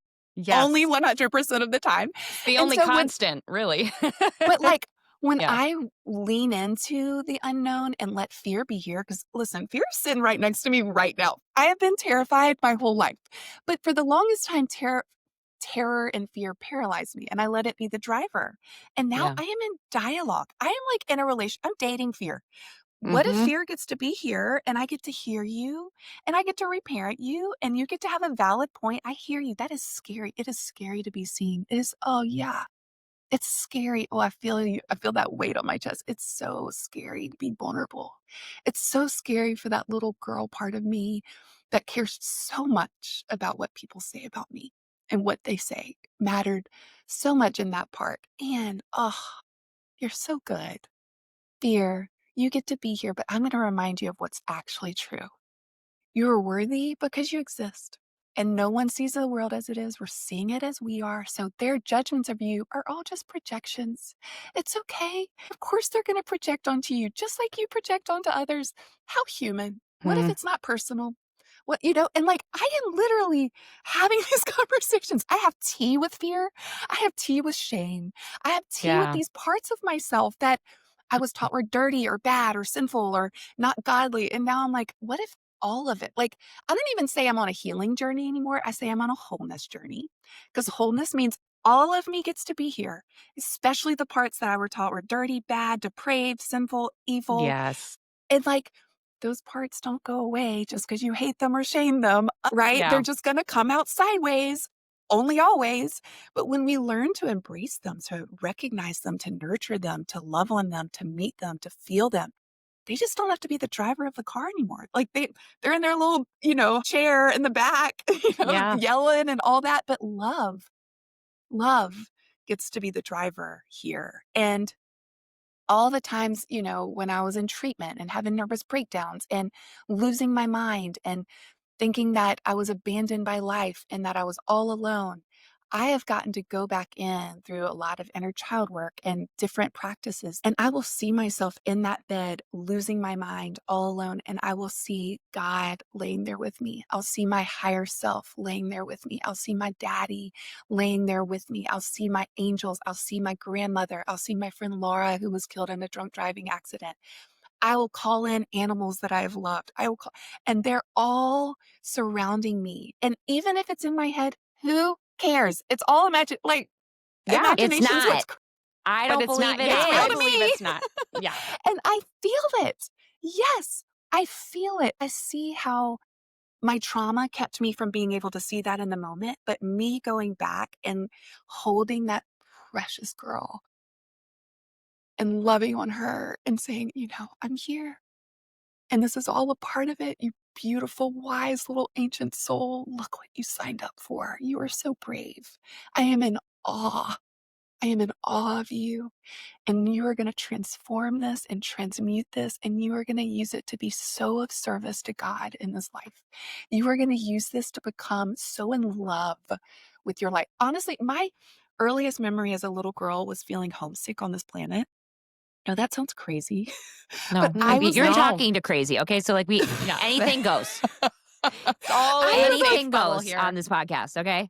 only Yes. 100% of the time. The And only so constant, really. but like when Yeah. I lean into the unknown and let fear be here, because listen, fear is sitting right next to me right now. I have been terrified my whole life. But for the longest time, terror and fear paralyze me, and I let it be the driver. And now Yeah. I am in dialogue. I am like in a relation. I'm dating fear. What if Mhm. fear gets to be here and I get to hear you and I get to reparent you and you get to have a valid point? I hear you. That is scary. It is scary to be seen. It is, oh yeah. It's scary. Oh, I feel you. I feel that weight on my chest. It's so scary to be vulnerable. It's so scary for that little girl part of me that cares so much about what people say about me, and what they say mattered so much in that part. And oh, you're so good. Fear, you get to be here, but I'm going to remind you of what's actually true. You are worthy because you exist. And no one sees the world as it is. We're seeing it as we are. So their judgments of you are all just projections. It's okay. Of course, they're going to project onto you, just like you project onto others. How human. What if Mm. it's not personal? What, you know, and like I am literally having these conversations. I have tea with fear. I have tea with shame. I have tea with Yeah. these parts of myself that I was taught were dirty or bad or sinful or not godly. And now I'm like, what if all of it? Like, I don't even say I'm on a healing journey anymore. I say I'm on a wholeness journey, because wholeness means all of me gets to be here, especially the parts that I were taught were dirty, bad, depraved, sinful, evil. Yes. And like, those parts don't go away just because you hate them or shame them, right? They're Yeah. just going to come out sideways, only always. But when we learn to embrace them, to recognize them, to nurture them, to love on them, to meet them, to feel them, they just don't have to be the driver of the car anymore. Like they're in their little, chair in the back, Yeah. yelling and all that. But love gets to be the driver here. And all the times, when I was in treatment and having nervous breakdowns and losing my mind and thinking that I was abandoned by life and that I was all alone, I have gotten to go back in through a lot of inner child work and different practices. And I will see myself in that bed, losing my mind all alone. And I will see God laying there with me. I'll see my higher self laying there with me. I'll see my daddy laying there with me. I'll see my angels. I'll see my grandmother. I'll see my friend Laura, who was killed in a drunk driving accident. I will call in animals that I have loved. And they're all surrounding me. And even if it's in my head, who cares? It's all Yeah. It's imagination's not. what's, I But don't it's believe not. it Yeah. real I to is. believe me. it's not. Yeah. And I feel it. Yes, I feel it. I see how my trauma kept me from being able to see that in the moment, but me going back and holding that precious girl and loving on her and saying, I'm here. And this is all a part of it. You beautiful, wise little ancient soul. Look what you signed up for. You are so brave. I am in awe. I am in awe of you. And you are going to transform this and transmute this. And you are going to use it to be so of service to God in this life. You are going to use this to become so in love with your life. Honestly, my earliest memory as a little girl was feeling homesick on this planet. Now, that sounds crazy, but No, I was you're like, No. talking to crazy. Okay, so like No. anything goes. It's all in I the was like, safe Anything bubble goes here. on this podcast. Okay.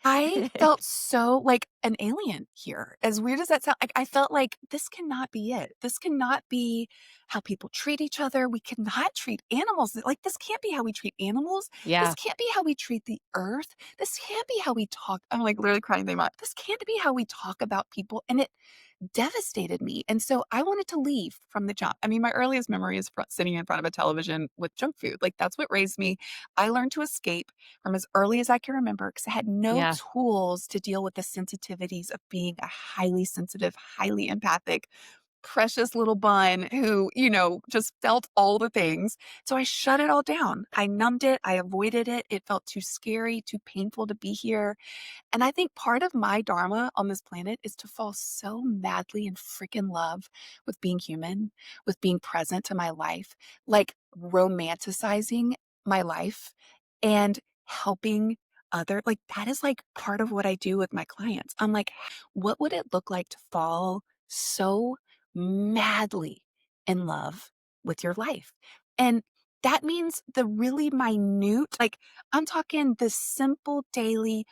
I felt so like an alien here. As weird as that sounds, like I felt like this cannot be it. This cannot be how people treat each other. We cannot treat animals like this. Can't be how we treat animals. This Yeah. can't be how we treat the earth. This can't be how we talk. I'm like literally crying them up. This can't be how we talk about people. And it devastated me. And so I wanted to leave from the jump. I mean, my earliest memory is sitting in front of a television with junk food. Like that's what raised me. I learned to escape from as early as I can remember because I had no Yeah. tools to deal with the sensitivities of being a highly sensitive, highly empathic, precious little bun who, just felt all the things. So I shut it all down. I numbed it. I avoided it. It felt too scary, too painful to be here. And I think part of my dharma on this planet is to fall so madly in freaking love with being human, with being present to my life, like romanticizing my life and helping like that is like part of what I do with my clients. I'm like, what would it look like to fall so madly in love with your life? And that means the really minute, like I'm talking the simple daily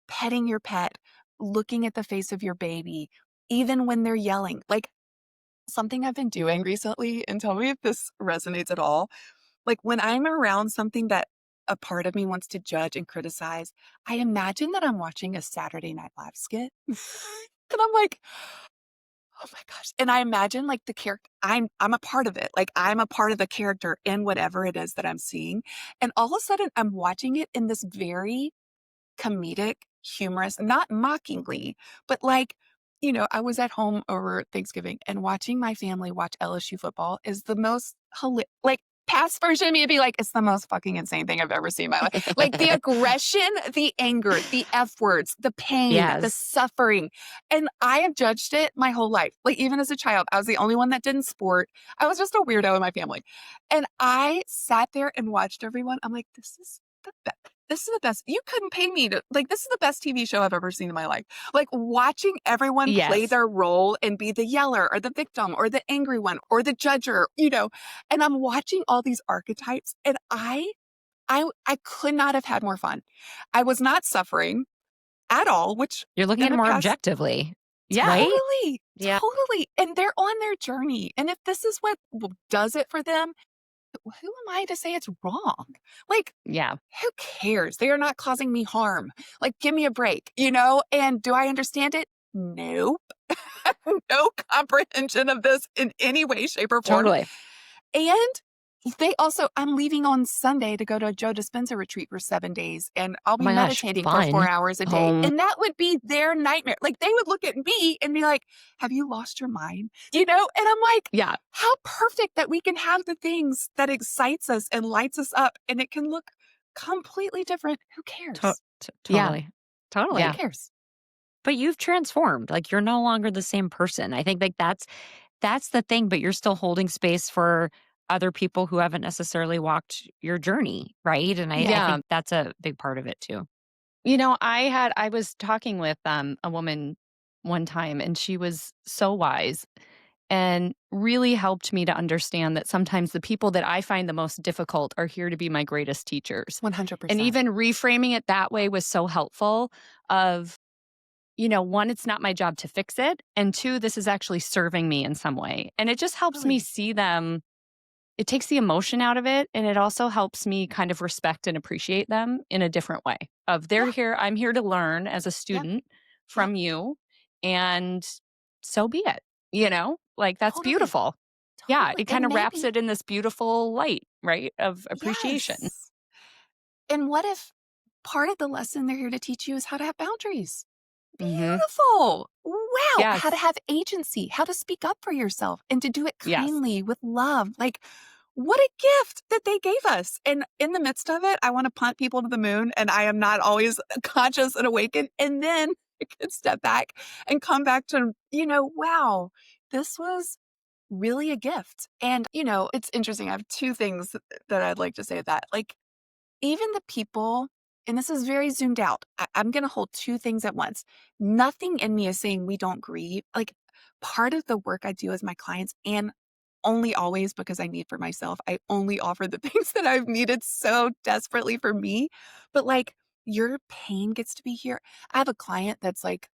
petting your pet, looking at the face of your baby, even when they're yelling. Like something I've been doing recently, and tell me if this resonates at all. Like when I'm around something that a part of me wants to judge and criticize, I imagine that I'm watching a Saturday Night Live skit. And I'm like, oh my gosh. And I imagine like the character, I'm a part of it. Like I'm a part of the character in whatever it is that I'm seeing. And all of a sudden I'm watching it in this very comedic, humorous, not mockingly, but like, I was at home over Thanksgiving and watching my family watch LSU football is the most like past version of me would be like, it's the most fucking insane thing I've ever seen in my life. Like the aggression, the anger, the F words, the pain, the Yes. suffering. And I have judged it my whole life. Like even as a child, I was the only one that didn't sport. I was just a weirdo in my family. And I sat there and watched everyone. I'm like, this is the best. This is the best. You couldn't pay me to, like, this is the best TV show I've ever seen in my life. Like, watching everyone play Yes. their role and be the yeller or the victim or the angry one or the judger, and I'm watching all these archetypes and I could not have had more fun. I was not suffering at all, which You're looking in at it the more past, objectively, Yeah. right? totally, Yeah. totally. And they're on their journey. And if this is what does it for them, who am I to say it's wrong? Like, Yeah. who cares? They are not causing me harm. Like, give me a break, And do I understand it? Nope. No comprehension of this in any way, shape, or form. Totally. And I'm leaving on Sunday to go to a Joe Dispenza retreat for 7 days, and I'll Oh be my gosh, meditating for 4 fun. hours a day. Oh, And that would be their nightmare. Like, they would look at me and be like, have you lost your mind? And I'm like, yeah. how perfect that we can have the things that excites us and lights us up, and it can look completely different. Who cares? Yeah. Totally. Totally. Who Yeah. cares? But you've transformed. Like you're no longer the same person. I think like that's the thing, but you're still holding space for other people who haven't necessarily walked your journey, right? And I Yeah. think that's a big part of it too. I was talking with a woman one time and she was so wise and really helped me to understand that sometimes the people that I find the most difficult are here to be my greatest teachers. And 100%. even reframing it that way was so helpful of, one, it's not my job to fix it. And two, this is actually serving me in some way. And it just helps me Really. see them. It takes the emotion out of it. And it also helps me kind of respect and appreciate them in a different way of they're Yeah. here. I'm here to learn as a Yep. student Yep. from you. And so be it, like that's Totally. beautiful. Yeah. Totally. It kind And of wraps maybe, it in this beautiful light, right? Of appreciation. yes. And what if part of the lesson they're here to teach you is how to have boundaries? Hmm. Beautiful. Wow. How to Yes. have agency, how to speak up for yourself and to do it Yes. kindly with love. Like, what a gift that they gave us. And in the midst of it, I want to punt people to the moon and I am not always conscious and awakened. And then I can step back and come back to, wow, this was really a gift. And, it's interesting. I have two things that I'd like to say that. Like, even the people, and this is very zoomed out, I'm going to hold two things at once. Nothing in me is saying we don't grieve. Like, part of the work I do with my clients, and only always because I need for myself, I only offer the things that I've needed so desperately for me. But like, your pain gets to be here. I have a client that's like,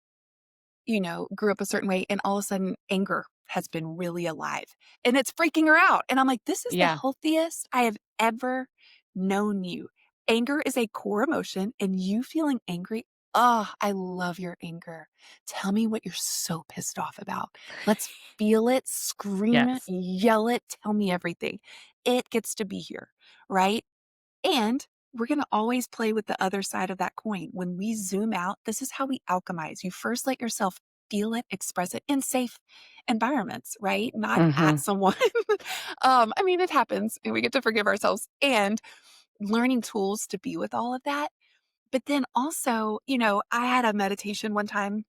grew up a certain way and all of a sudden anger has been really alive and it's freaking her out. And I'm like, this is the Yeah. healthiest I have ever known you. Anger is a core emotion and you feeling angry. Oh, I love your anger. Tell me what you're so pissed off about. Let's feel it, scream it, Yes. yell it, tell me everything. It gets to be here, right? And we're going to always play with the other side of that coin. When we zoom out, this is how we alchemize. You first let yourself feel it, express it in safe environments, right? Not Hmm. at someone. I mean, it happens and we get to forgive ourselves and learning tools to be with all of that. But then also, I had a meditation one time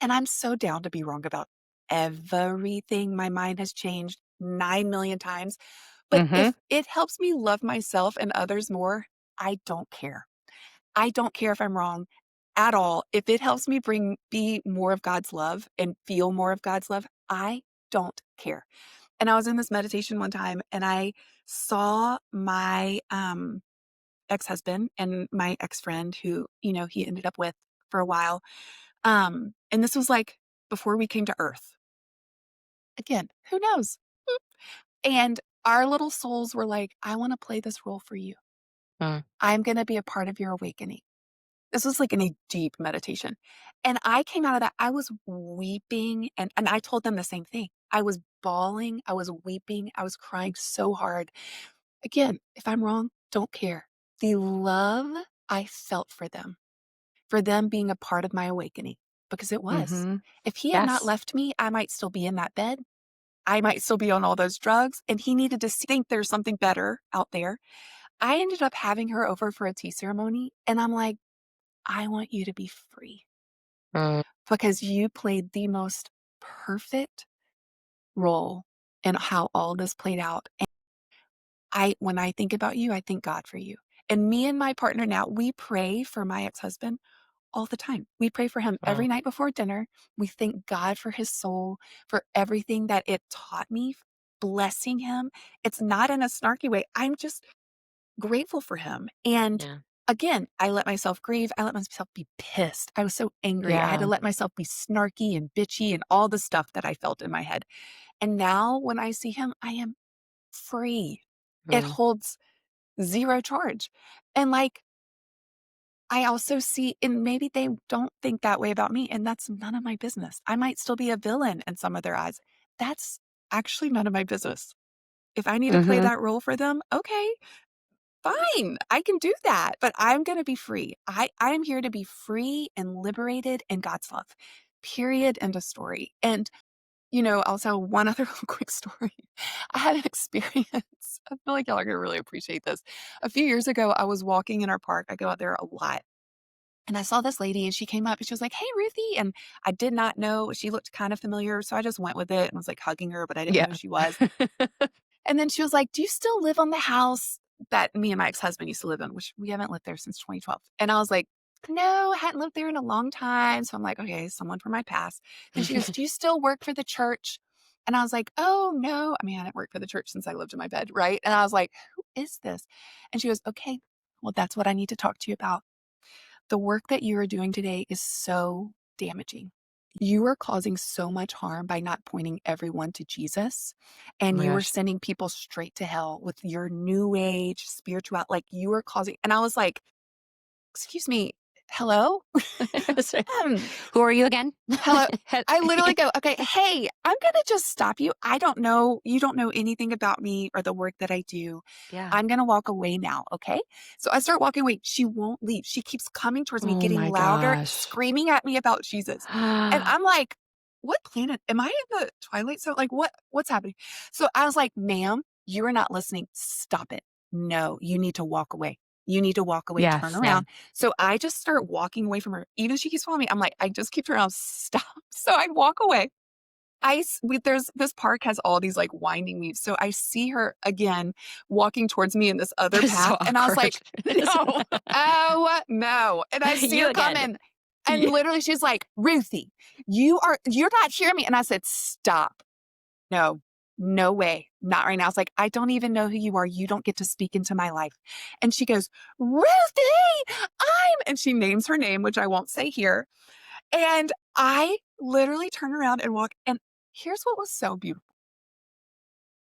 and I'm so down to be wrong about everything. My mind has changed 9 million times. But Hmm. if it helps me love myself and others more, I don't care. I don't care if I'm wrong at all. If it helps me be more of God's love and feel more of God's love, I don't care. And I was in this meditation one time and I saw my ex-husband and my ex-friend who, he ended up with for a while. And this was like before we came to earth. Again, who knows? And our little souls were like, I want to play this role for you. Mm. I'm going to be a part of your awakening. This was like in a deep meditation. And I came out of that, I was weeping and I told them the same thing. I was bawling, I was weeping, I was crying so hard. Again, if I'm wrong, don't care. The love I felt for them being a part of my awakening, because it was. Mhm. If he had not Yes. left me, I might still be in that bed. I might still be on all those drugs, and he needed to think there's something better out there. I ended up having her over for a tea ceremony, and I'm like, I want you to be free Mm. because you played the most perfect role in how all this played out. And when I think about you, I thank God for you. And me and my partner now, we pray for my ex-husband all the time. We pray for him Oh, every night before dinner. We thank God for his soul, for everything that it taught me, blessing him. It's not in a snarky way. I'm just grateful for him. And yeah. again, I let myself grieve. I let myself be pissed. I was so angry. I had to Yeah. let myself be snarky and bitchy and all the stuff that I felt in my head. And now when I see him, I am free. It Mm. holds zero charge. And like, I also see, and maybe they don't think that way about me, and that's none of my business. I might still be a villain in some of their eyes. That's actually none of my business. If I need to play Mhm. that role for them, okay, fine, I can do that, but I'm going to be free. I'm here to be free and liberated in God's love. Period. End of story. And also one other little quick story. I had an experience. I feel like y'all are going to really appreciate this. A few years ago, I was walking in our park. I go out there a lot. And I saw this lady and she came up and she was like, "Hey, Ruthie." And I did not know, she looked kind of familiar. So I just went with it and was like hugging her, but I didn't know Yeah. who she was. And then she was like, "Do you still live on the house that me and my ex-husband used to live in?" Which we haven't lived there since 2012. And I was like, "No, I hadn't lived there in a long time." So I'm like, "Okay, someone from my past." And she goes, "Do you still work for the church?" And I was like, "Oh, no." I mean, I didn't work for the church since I lived in my bed, right? And I was like, "Who is this?" And she goes, "Okay, well, that's what I need to talk to you about. The work that you are doing today is so damaging. You are causing so much harm by not pointing everyone to Jesus, Oh and my you are gosh. sending people straight to hell with your new age spiritual, like you are causing." And I was like, "Excuse me, hello?" That's right. Um, Who are you again? Hello. I literally go, "Okay, hey, I'm gonna just stop you. I don't know, you don't know anything about me or the work that I do. Yeah. I'm gonna walk away now, okay?" So I start walking away. She won't leave. She keeps coming towards me, Oh getting my louder, gosh. screaming at me about Jesus. And I'm like, "What planet? Am I in the Twilight Zone? Like, what's happening?" So I was like, "Ma'am, you are not listening. Stop it. No, you need to walk away. You need to walk away, turn Yes, yeah. around." So I just start walking away from her. Even she keeps following me. I'm like, I just keep turning around, stop. So I walk away. There's this park has all these like winding weaves. So I see her again walking towards me in this other This is so path. And I was awkward. like, "No, oh no." And I see You her again. coming. And Yeah. literally she's like, "Ruthie, you're not hearing me." And I said, "Stop. No, no way. Not right now." It's like, "I don't even know who you are. You don't get to speak into my life." And she goes, "Ruthie, and she names her name, which I won't say here. And I literally turn around and walk. And here's what was so beautiful.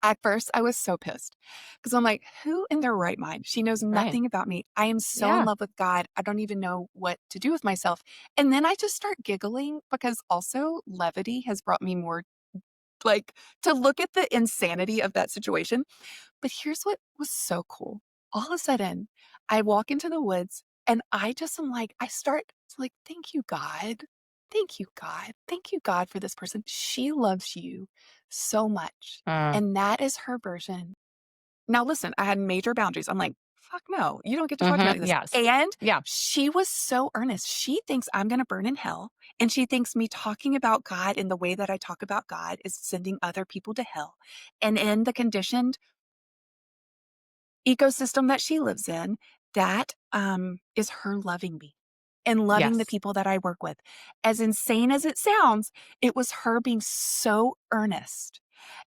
At first, I was so pissed because I'm like, who in their right mind? She knows Right. nothing about me. I am so in Yeah. love with God. I don't even know what to do with myself. And then I just start giggling because also levity has brought me more like to look at the insanity of that situation. But here's what was so cool. All of a sudden, I walk into the woods and I just am like, I start to like, "Thank you, God. Thank you, God. Thank you, God, for this person. She loves you so much." Mm. And that is her version. Now, listen, I had major boundaries. I'm like, "Fuck no, you don't get to talk to me Mhm. like this." Yes. And Yeah. she was so earnest. She thinks I'm going to burn in hell. And she thinks me talking about God in the way that I talk about God is sending other people to hell. And in the conditioned ecosystem that she lives in, that is her loving me and loving the Yes. people that I work with. As insane as it sounds, it was her being so earnest.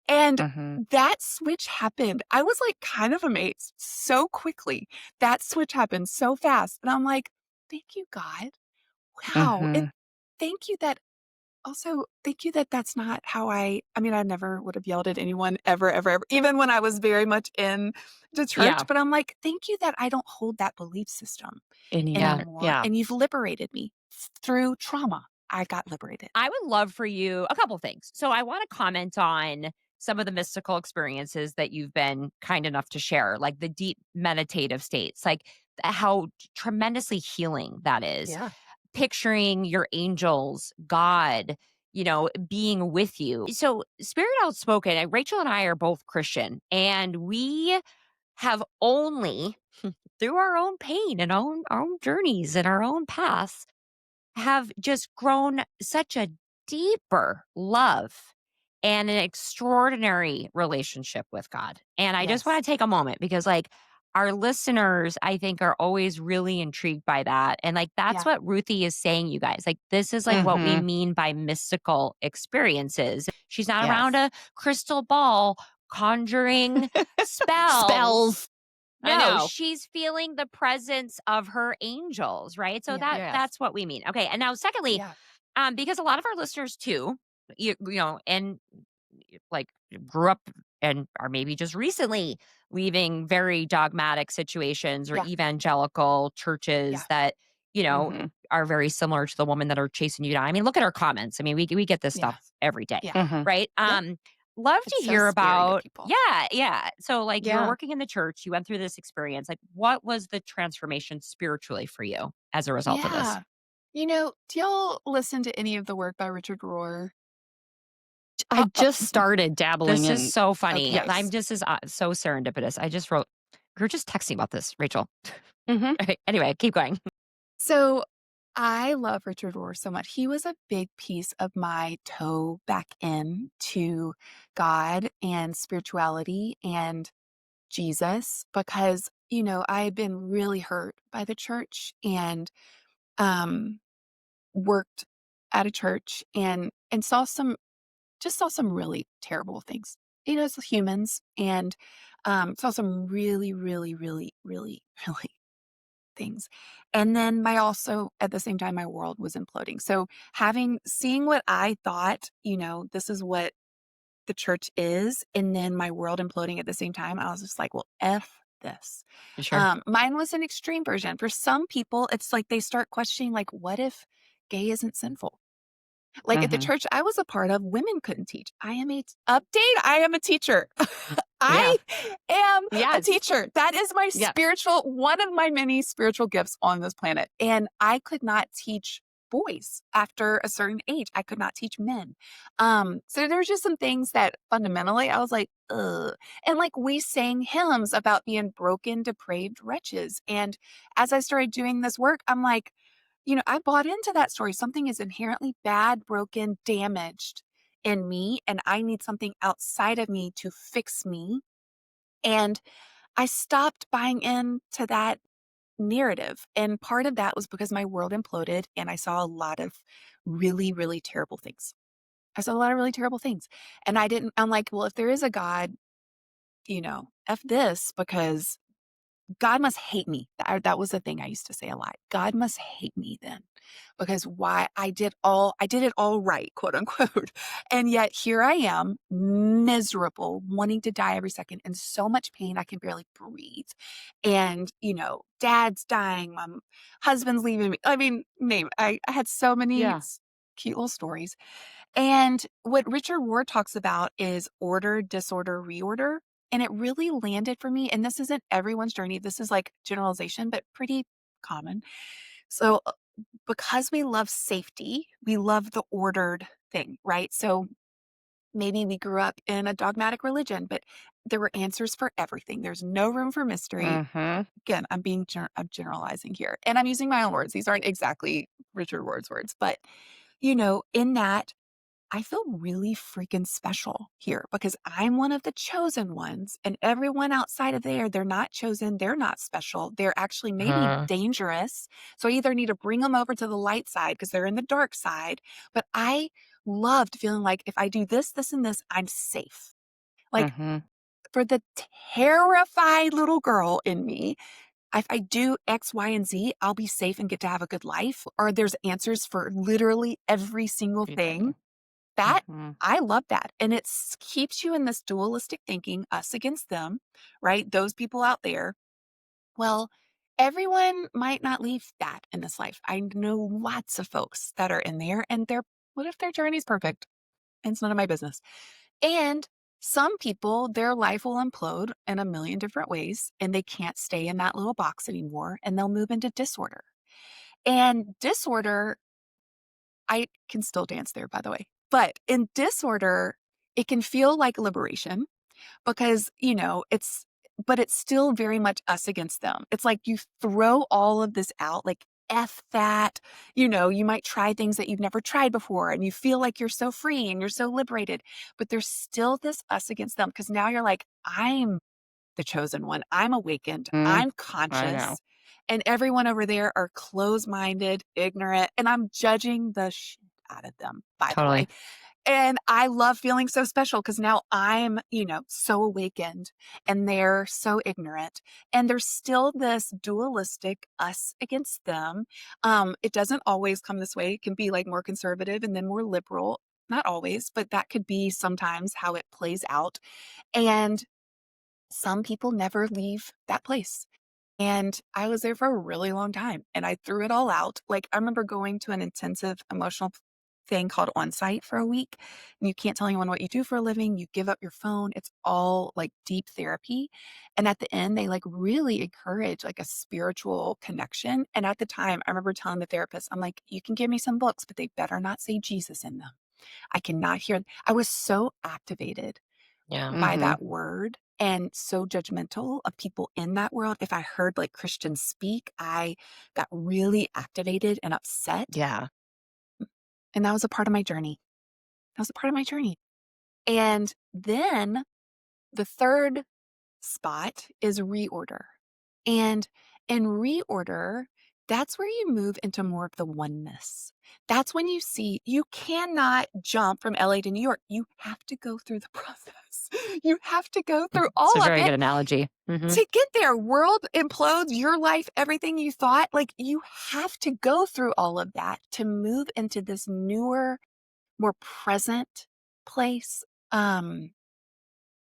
And Mhm. that switch happened. I was like kind of amazed so quickly. That switch happened so fast. And I'm like, "Thank you, God. Wow." Mhm. Thank you that Also, thank you that that's not how I mean, I never would have yelled at anyone ever, ever, ever, even when I was very much in the church, Yeah. but I'm like, "Thank you that I don't hold that belief system Yeah. anymore, Yeah. and you've liberated me through trauma." I got liberated. I would love for you a couple things. So I want to comment on some of the mystical experiences that you've been kind enough to share, like the deep meditative states, like how tremendously healing that is. Yeah. Picturing your angels, God, being with you. So, Spirit Outspoken, Rachel and I are both Christian, and we have only through our own pain and our own journeys and our own paths have just grown such a deeper love and an extraordinary relationship with God. And I just Yes. want to take a moment because, like, our listeners, I think, are always really intrigued by that. And, like, that's Yeah. what Ruthie is saying, you guys. Like, this is like what we Mhm. mean by mystical experiences. She's not around Yes. a crystal ball conjuring spells. Spells. I No, know. she's feeling the presence of her angels, right? So Yeah. Yes. that's what we mean. Okay. And now secondly, Yeah. because a lot of our listeners too, and like grew up and are maybe just recently leaving very dogmatic situations or Yeah. evangelical churches Yeah. that, Mhm. are very similar to the woman that are chasing you down. I mean, look at our comments. I mean, we get this Yeah. stuff every day, Yeah. Mhm. right? Yep. Love It's to so hear scary to about, people. yeah, yeah. So like you were Yeah. working in the church, you went through this experience. Like what was the transformation spiritually for you as a result of this? Yeah. Do y'all listen to any of the work by Richard Rohr? I just started dabbling This is in. so funny. Okay. Yes. I'm just as so serendipitous. I just wrote, we were just texting about this, Rachel. Mhm. Okay, anyway, keep going. So I love Richard Rohr so much. He was a big piece of my toe back in to God and spirituality and Jesus because, I had been really hurt by the church and um worked at a church and saw some really terrible things. As humans and saw some really, really, really, really, really things. And then at the same time, my world was imploding. So seeing what I thought, this is what the church is, and then my world imploding at the same time, I was just like, well, F this. Sure. Mine was an extreme version. For some people, it's like they start questioning, like, what if gay isn't sinful? Like at the Mhm. church I was a part of, women couldn't teach. I am a teacher. Yeah. I am a Yes. teacher. That is my Yeah. one of my many spiritual gifts on this planet. And I could not teach boys after a certain age. I could not teach men. So there's just some things that fundamentally I was like, ugh. And like we sang hymns about being broken, depraved wretches. And as I started doing this work, I'm like, I bought into that story. Something is inherently bad, broken, damaged in me, and I need something outside of me to fix me. And I stopped buying into that narrative. And part of that was because my world imploded and I saw a lot of really, really terrible things. I saw a lot of really terrible things. And I'm like, well, if there is a God, F this because God must hate me. That was the thing I used to say a lot. God must hate me then because why I did it all right, quote unquote. And yet here I am, miserable, wanting to die every second in so much pain I can barely breathe. And, dad's dying, my husband's leaving me. I mean, I had so many Yeah. cute little stories. And what Richard Rohr talks about is order, disorder, reorder. And it really landed for me. And this isn't everyone's journey. This is like generalization, but pretty common. So, because we love safety, we love the ordered thing, right? So, maybe we grew up in a dogmatic religion, but there were answers for everything. There's no room for mystery. Mhm. Again, I'm generalizing here and I'm using my own words. These aren't exactly Richard Rohr's words, but in that I feel really freaking special here because I'm one of the chosen ones, and everyone outside of there, they're not chosen, they're not special. They're actually maybe Uh, dangerous. So I either need to bring them over to the light side because they're in the dark side. But I loved feeling like if I do this, this, and this, I'm safe. Like mhm. for the terrified little girl in me, If I do X, Y, and Z, I'll be safe and get to have a good life, or there's answers for literally every single thing. Everything. That Mhm. I love that. And it keeps you in this dualistic thinking, us against them, right? Those people out there. Well, everyone might not leave that in this life. I know lots of folks that are in there and what if their journey's perfect? And it's none of my business. And some people, their life will implode in a million different ways and they can't stay in that little box anymore and they'll move into disorder. And disorder, I can still dance there, by the way. But in disorder, it can feel like liberation because, but it's still very much us against them. It's like you throw all of this out, like, F that. You might try things that you've never tried before and you feel like you're so free and you're so liberated, but there's still this us against them because now you're like, I'm the chosen one. I'm awakened. Mm, I'm I know. conscious. And everyone over there are closed minded, ignorant, and I'm judging the shit out of them, by the way. Totally. And I love feeling so special because now I'm, so awakened and they're so ignorant. And there's still this dualistic us against them. It doesn't always come this way. It can be like more conservative and then more liberal. Not always, but that could be sometimes how it plays out. And some people never leave that place. And I was there for a really long time and I threw it all out. Like, I remember going to an intensive emotional thing called On Site for a week. And you can't tell anyone what you do for a living. You give up your phone. It's all like deep therapy. And at the end, they like really encourage like a spiritual connection. And at the time, I remember telling the therapist, I'm like, you can give me some books, but they better not say Jesus in them. I cannot hear. I was so activated Yeah. by Mhm. that word and so judgmental of people in that world. If I heard like Christians speak, I got really activated and upset. Yeah. And that was a part of my journey. That was a part of my journey. And then the third spot is reorder. And in reorder, that's where you move into more of the oneness. That's when you see you cannot jump from LA to New York. You have to go through the process. You have to go through It's a all of very it good analogy. Mhm. to get there. World implodes, your life, everything you thought. Like, you have to go through all of that to move into this newer, more present place.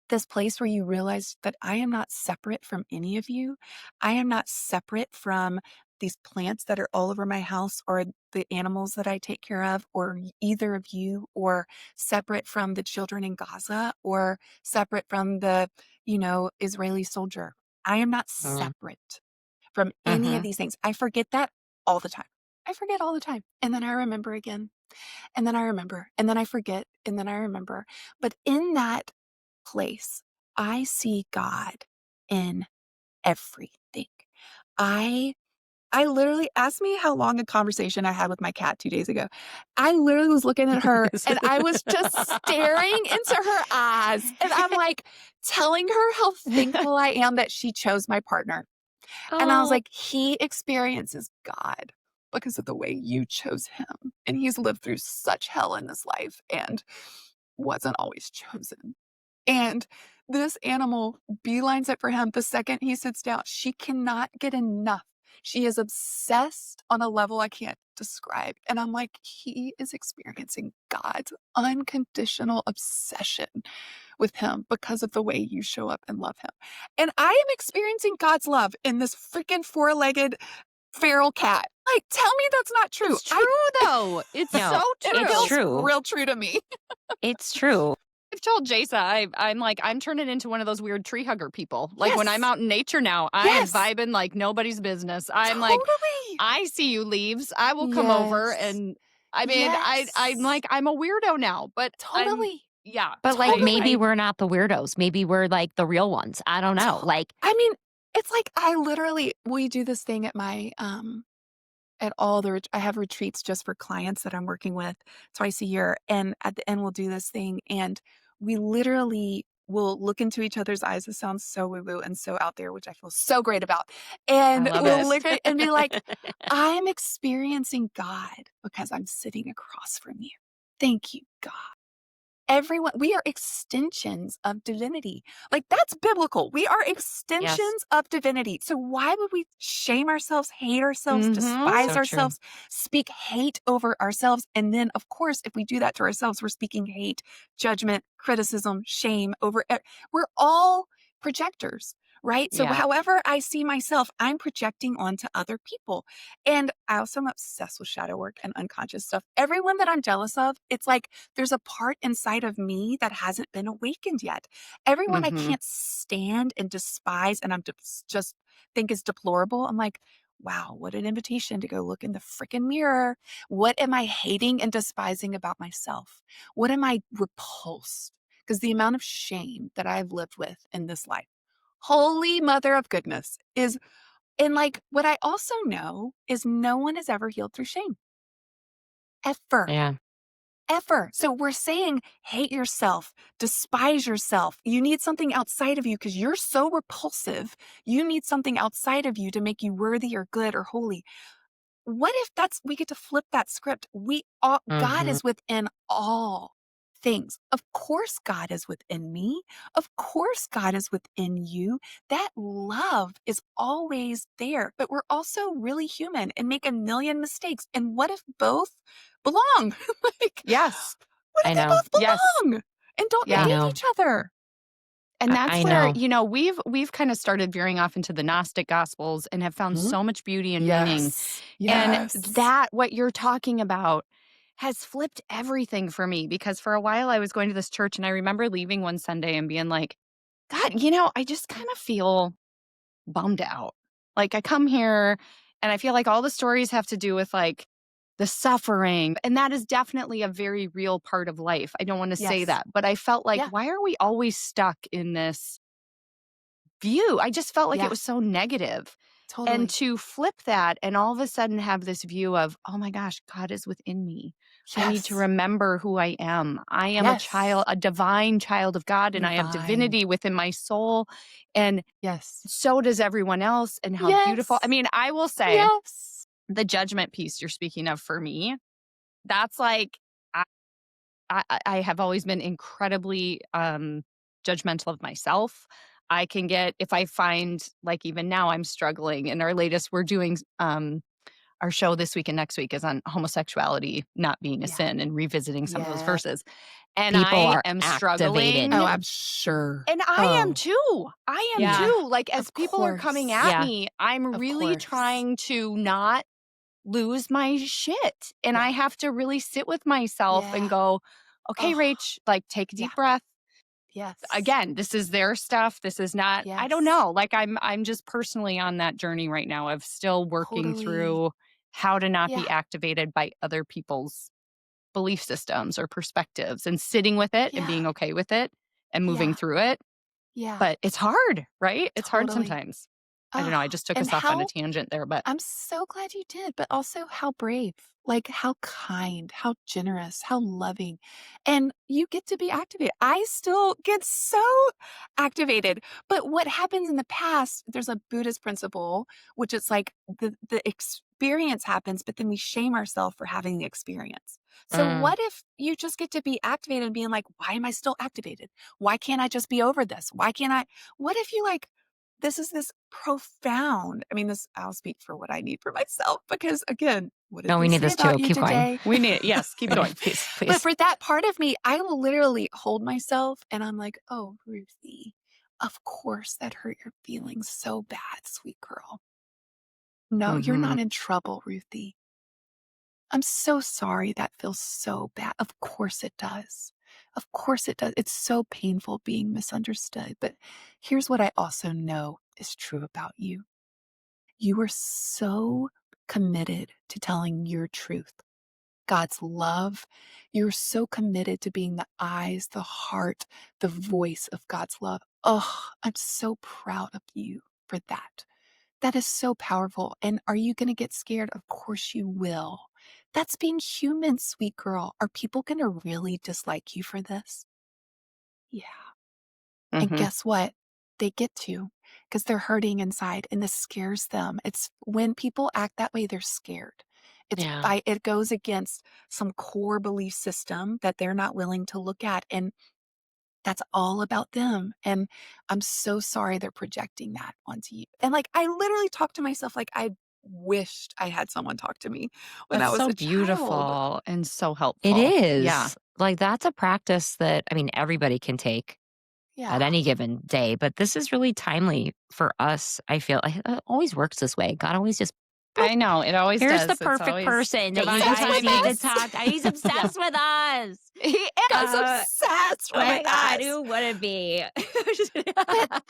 This place where you realize that I am not separate from any of you. I am not separate from these plants that are all over my house or the animals that I take care of or either of you, or separate from the children in Gaza or separate from the, Israeli soldier. I am not Mm. separate from any of Mhm. these things. I forget that all the time. I forget all the time. And then I remember again. And then I remember. And then I forget. And then I remember. But in that place, I see God in everything. I I literally asked me how long a conversation I had with my cat 2 days ago. I literally was looking at her and I was just staring into her eyes and I'm like telling her how thankful I am that she chose my partner. And I was Oh, like, he experiences God because of the way you chose him. And he's lived through such hell in this life and wasn't always chosen. And this animal beelines it for him the second he sits down. She cannot get enough. She is obsessed on a level I can't describe. And I'm like, he is experiencing God's unconditional obsession with him because of the way you show up and love him. And I am experiencing God's love in this freaking four-legged feral cat. Like, tell me that's not true. It's true though. It's no, so It it's true. feels true. real true to me. It's true. I've told Jasa, I'm like, I'm turning into one of those weird tree hugger people. Like when I'm Yes. out in nature now, I am Yes. vibing like nobody's business. I'm like, Totally. I see you leaves. I will come over Yes. and I mean, I'm Yes. like, I'm a weirdo now, but Totally. yeah, But like maybe Totally. we're not the weirdos. Maybe we're like the real ones. I don't know. Like, I mean, it's like we do this thing at all I have retreats just for clients that I'm working with twice a year. And at the end, we'll do this thing. And we literally will look into each other's eyes. It sounds so woo woo and so out there, which I feel so great about. I And love we'll it. look at and be like, I'm experiencing God because I'm sitting across from you. Thank you, God. Everyone, we are extensions of divinity. Like, that's biblical. We are Yes. extensions of divinity. So why would we shame ourselves, hate ourselves, Mhm. despise So true. ourselves, speak hate over ourselves? And then, of course, if we do that to ourselves, we're speaking hate, judgment, criticism, shame over we're all projectors, right? So Yeah. however I see myself, I'm projecting onto other people. And I also am obsessed with shadow work and unconscious stuff. Everyone that I'm jealous of, it's like there's a part inside of me that hasn't been awakened yet. Everyone I Mhm. can't stand and despise and just think is deplorable. I'm like, wow, what an invitation to go look in the freaking mirror. What am I hating and despising about myself? What am I repulsed? Because the amount of shame that I've lived with in this life, holy mother of goodness, is, and like what I also know is no one has ever healed through shame. Ever. Yeah. Ever. So we're saying hate yourself, despise yourself. You need something outside of you because you're so repulsive. You need something outside of you to make you worthy or good or holy. What if we get to flip that script? We all, God Mhm. is within all things. Of course, God is within me. Of course, God is within you. That love is always there, but we're also really human and make a million mistakes. And what if both belong? Like, Yes. what if I they know. both Yes. belong and don't I Yeah. negate know. each other? And that's I where, know. we've kind of started veering off into the Gnostic gospels and have found Mhm. so much beauty and meaning. Yes. And Yes. that, what you're talking about, has flipped everything for me because for a while I was going to this church and I remember leaving one Sunday and being like, God, I just kind of feel bummed out. Like I come here and I feel like all the stories have to do with like the suffering. And that is definitely a very real part of life. I don't want to say Yes. that, but I felt like, Yeah. why are we always stuck in this view? I just felt like it Yeah. was so negative. And Totally. to flip that and all of a sudden have this view of, oh my gosh, God is within me. I need to Yes. remember who I am. I am a child, Yes. a divine child of God, and I have Divine. divinity within my soul. And Yes. so does everyone else. And how beautiful. I Yes. mean, I will say Yes. the judgment piece you're speaking of for me, that's like, I, I have always been incredibly judgmental of myself. I can get, if I find, like, even now I'm struggling. In our latest, we're doing our show this week and next week is on homosexuality not being a Yeah. sin and revisiting some of those Yeah. verses. And People I are am activated. Oh, struggling. I'm sure. And I am Oh, too. I am yeah. Yeah. too. Like, as Of people are coming at course. Yeah. me, I'm Of really course. trying to not lose my shit. And Yeah. I have to really sit with myself and Yeah. go, okay, Oh, Rach, like, take a yeah. deep breath. Yes. Again, this is their stuff. This is not, I don't Yes. know. Like, I'm just personally on that journey right now of still working Totally. through how to not be Yeah. activated by other people's belief systems or perspectives and sitting with it and Yeah. being okay with it and moving Yeah. through it. Yeah. But it's hard, right? It's hard Totally. sometimes. I don't know. I Oh, just took and us off on a how tangent there, but I'm so glad you did, but also how brave, like how kind, how generous, how loving. And you get to be activated. I still get so activated. But what happens in the past, there's a Buddhist principle, which is like the experience happens, but then we shame ourselves for having the experience. So Mm. what if you just get to be activated and being like, why am I still activated? Why can't I just be over this? Why can't I? What if you like, this is this profound, I mean, this, I'll speak for what I need for myself because again, what did No, we they need say this about too. you Keep going. today? we need it. Yes, keep We need, going. please, But please. for that part of me, I will literally hold myself and I'm like, oh, Ruthie, of course that hurt your feelings so bad, sweet girl. No, you're Hmm. not in trouble, Ruthie. I'm so sorry that feels so bad. Of course it does. Of course it does. It's so painful being misunderstood. But here's what I also know is true about you. You are so committed to telling your truth, God's love. You're so committed to being the eyes, the heart, the voice of God's love. Oh, I'm so proud of you for that. That is so powerful. And are you going to get scared? Of course you will. That's being human, sweet girl. Are people going to really dislike you for this? Yeah. And Hmm. guess what? They get to because they're hurting inside and this scares them. It's when people act that way, they're scared. Yeah. It goes against some core belief system that they're not willing to look at, and that's all about them, and I'm so sorry they're projecting that onto you. And, like, I literally talk to myself like I wished I had someone talk to me when That's I was so a child. beautiful and so It helpful. Yeah. is. Like, that's a practice that, I mean, everybody can take at Yeah. any given day, but this is really timely for us. I feel like it always works this way. God always just, bloop, I know, it always here's the does. It's perfect always person that you divine Obsessed guys with need to timing. us. talk to. He's Yeah. obsessed with us. He is Uh, obsessed oh with my God, us. who wouldn't be? But,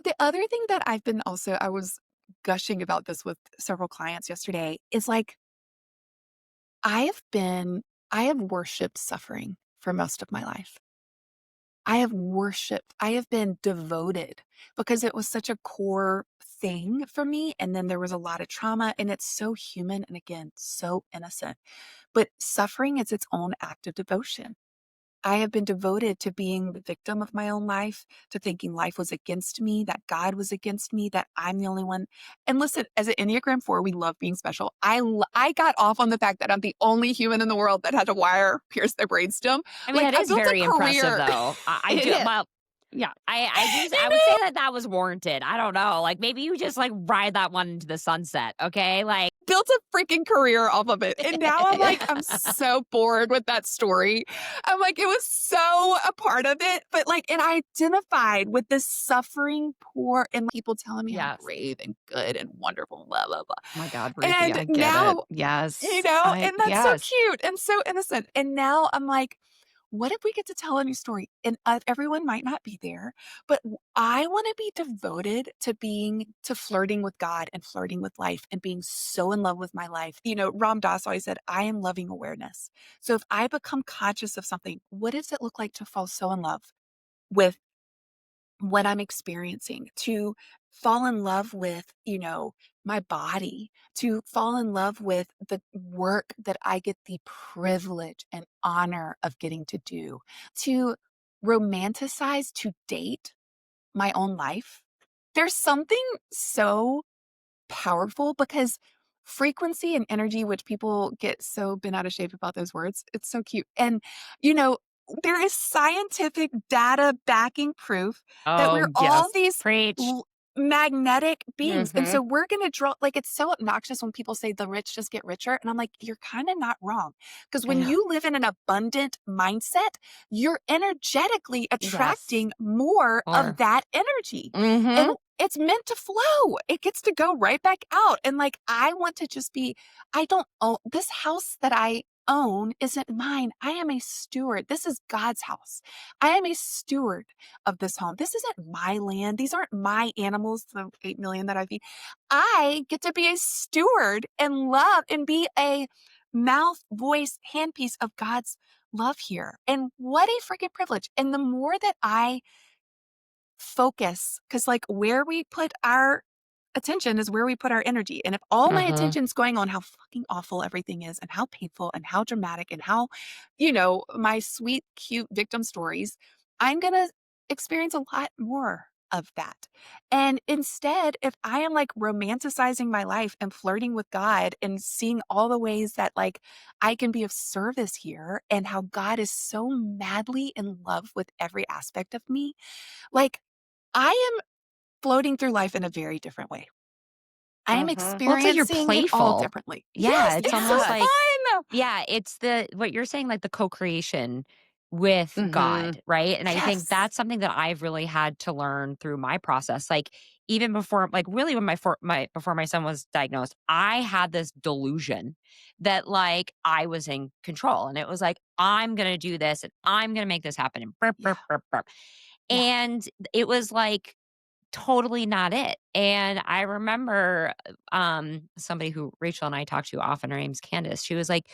the other thing that I've been also I was gushing about this with several clients yesterday is, like, I have been I have worshiped suffering for most of my life. I have been devoted because it was such a core thing for me, and then there was a lot of trauma, and it's so human and, again, so innocent. But suffering is its own act of devotion. I have been devoted to being the victim of my own life, to thinking life was against me, that God was against me, that I'm the only one. And listen, as an Enneagram 4, we love being special. I got off on the fact that I'm the only human in the world that had a wire pierce their brainstem. I mean, Like, that I is built a very impressive, career. though. I It do. is. Well, Yeah. I would say that that was warranted. I don't know. Like, maybe you just like ride that one into the sunset. Okay. Like, Built a freaking career off of it. And now I'm like, I'm so bored with that story. I'm like, it was so a part of it. But like, and I identified with this suffering poor and people telling me how Yes. brave and good and wonderful, blah, blah, blah. Oh my God, Ruthie, And I get it. now, Yes. and that's so Yes. cute and so innocent. And now I'm like, what if we get to tell a new story? And everyone might not be there, but I want to be devoted to flirting with God and flirting with life and being so in love with my life. Ram Dass always said, I am loving awareness. So if I become conscious of something, what does it look like to fall so in love with what I'm experiencing, to fall in love with, my body, to fall in love with the work that I get the privilege and honor of getting to do, to romanticize, to date my own life. There's something so powerful because frequency and energy, which people get so bent out of shape about those words, it's so cute. And, you know, there is scientific data backing proof that we're Oh, all yes. these preach. magnetic beings. And Mhm. so we're going to draw, like, it's so obnoxious when people say the rich just get richer. And I'm like, you're kind of not wrong. Because when Yeah. you live in an abundant mindset, you're energetically Yes. attracting more Or, of that energy. And mm-hmm. it's meant to flow. It gets to go right back out. And like, I want to just be, I don't own this house that I own isn't mine. I am a steward. This is God's house. I am a steward of this home. This isn't my land. These aren't my animals, the 8 million that I feed. I get to be a steward and love and be a mouth, voice, handpiece of God's love here. And what a freaking privilege. And the more that I focus, because like where we put our attention is where we put our energy. And if all my Mm-hmm. attention's going on how fucking awful everything is and how painful and how dramatic and how, my sweet, cute victim stories, I'm going to experience a lot more of that. And instead, if I am like romanticizing my life and flirting with God and seeing all the ways that like I can be of service here and how God is so madly in love with every aspect of me, like I am floating through life in a very different way. I am Mhm. Well, it's like you're experiencing it all playful. differently. Yeah. Yes, It's it's so almost like, Yes. fun. yeah, it's what you're saying, like the co-creation with Mhm. God, right? And I think Yes. that's something that I've really had to learn through my process. Like even before, like really when before my son was diagnosed, I had this delusion that like I was in control, and it was like I'm gonna do this and I'm gonna make this happen, and burp Yeah. burp burp burp, Yeah. and it was like totally not it. And I remember somebody who Rachel and I talk to often, her name's Candace. She was like,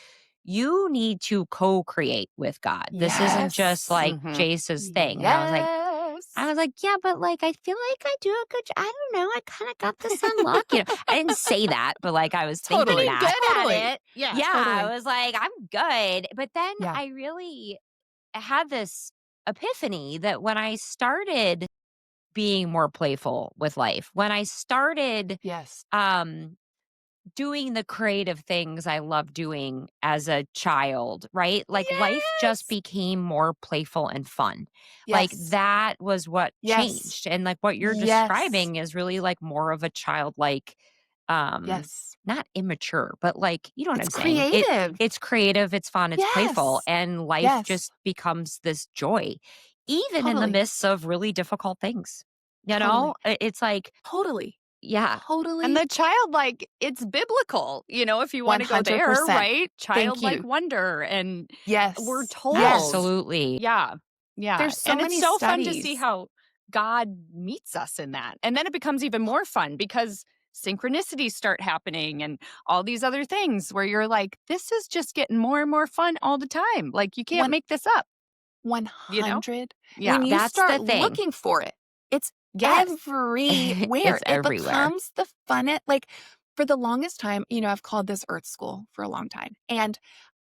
you need to co-create with God. This isn't just Yes. like Mhm. Jace's thing. And I Yes. was like, yeah, but like I feel like I do a good I don't know. I kind of got this unlocked. I didn't say that, but like I was thinking Pretty Totally. that. good at Totally. it. Yeah. Yeah, I Totally. was like, I'm good. But then Yeah. I really had this epiphany that when I started being more playful with life, when I started Yes. um doing the creative things I love doing as a child, right? Like life just Yes. became more playful and fun. Like Yes. that was what Yes. changed. And like what you're Yes. describing is really like more of a childlike Yes. not immature, but like you know what It's I'm saying? creative. It's creative, it's fun, it's playful, Yes. and life Yes. just becomes this joy even in the Totally. midst of really difficult things. You know? Totally. It's like Totally. yeah. And Totally. the childlike, it's biblical, if you want to go there, 100%. right? Thank Childlike you. wonder. And we're Yes. told, Yes. Absolutely. yeah, yeah. There's so And it's many so fun to see studies. how God meets us in that. And then it becomes even more fun because synchronicities start happening and all these other things where you're like, this is just getting more and more fun all the time. Like, you can't One make this up, you know? 100. Yeah. When you That's the start thing. looking for it, it's Yes. everywhere. It's It everywhere. becomes the funnest. Like for the longest time, I've called this Earth School for a long time. And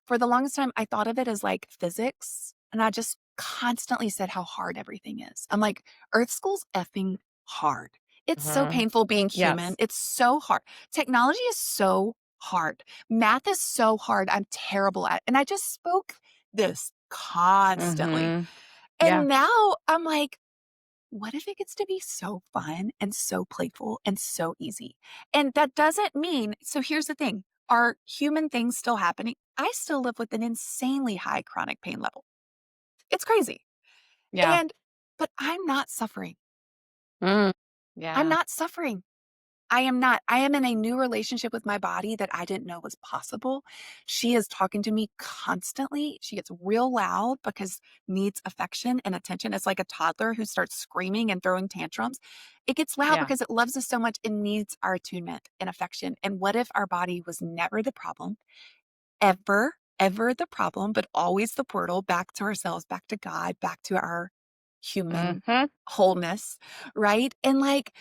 for the longest time, I thought of it as like physics. And I just constantly said how hard everything is. I'm like, Earth School's effing hard. It's so Mhm. painful being human. Yes. It's so hard. Technology is so hard. Math is so hard. I'm terrible at. And I just spoke this constantly. Mhm. Yeah. And now I'm like, what if it gets to be so fun and so playful and so easy? And that doesn't mean, so here's the thing, are human things still happening? I still live with an insanely high chronic pain level. It's crazy. Yeah. But I'm not suffering. Mm. I'm Yeah. not suffering. I am not. I am in a new relationship with my body that I didn't know was possible. She is talking to me constantly. She gets real loud because needs affection and attention. It's like a toddler who starts screaming and throwing tantrums. It gets loud Yeah. because it loves us so much and needs our attunement and affection. And what if our body was never the problem, ever the problem, but always the portal back to ourselves, back to God, back to our human Mhm. wholeness, right? And like,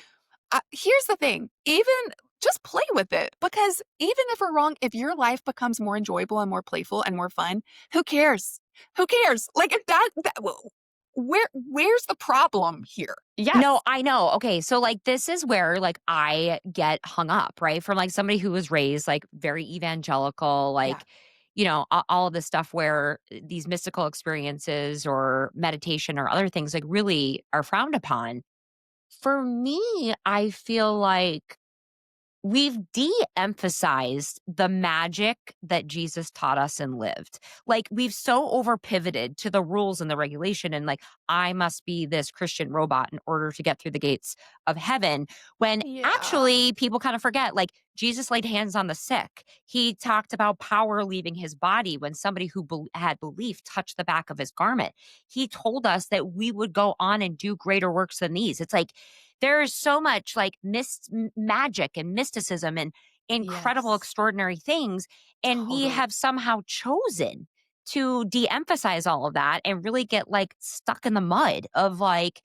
here's the thing, even just play with it because even if we're wrong, if your life becomes more enjoyable and more playful and more fun, who cares? Who cares? Like if where's the problem here? No, Yes. I know. Okay, so like this is where like I get hung up, right? From like somebody who was raised like very evangelical, Yeah. like all of this stuff where these mystical experiences or meditation or other things like really are frowned upon. For me, I feel like we've de-emphasized the magic that Jesus taught us and lived. Like we've so over pivoted to the rules and the regulation and like I must be this Christian robot in order to get through the gates of heaven when Yeah. actually people kind of forget like Jesus laid hands on the sick. He talked about power leaving his body when somebody who had belief touched the back of his garment. He told us that we would go on and do greater works than these. It's like there is so much like magic and mysticism and incredible, Yes. extraordinary things. And we Totally. have somehow chosen to de emphasize all of that and really get like stuck in the mud of like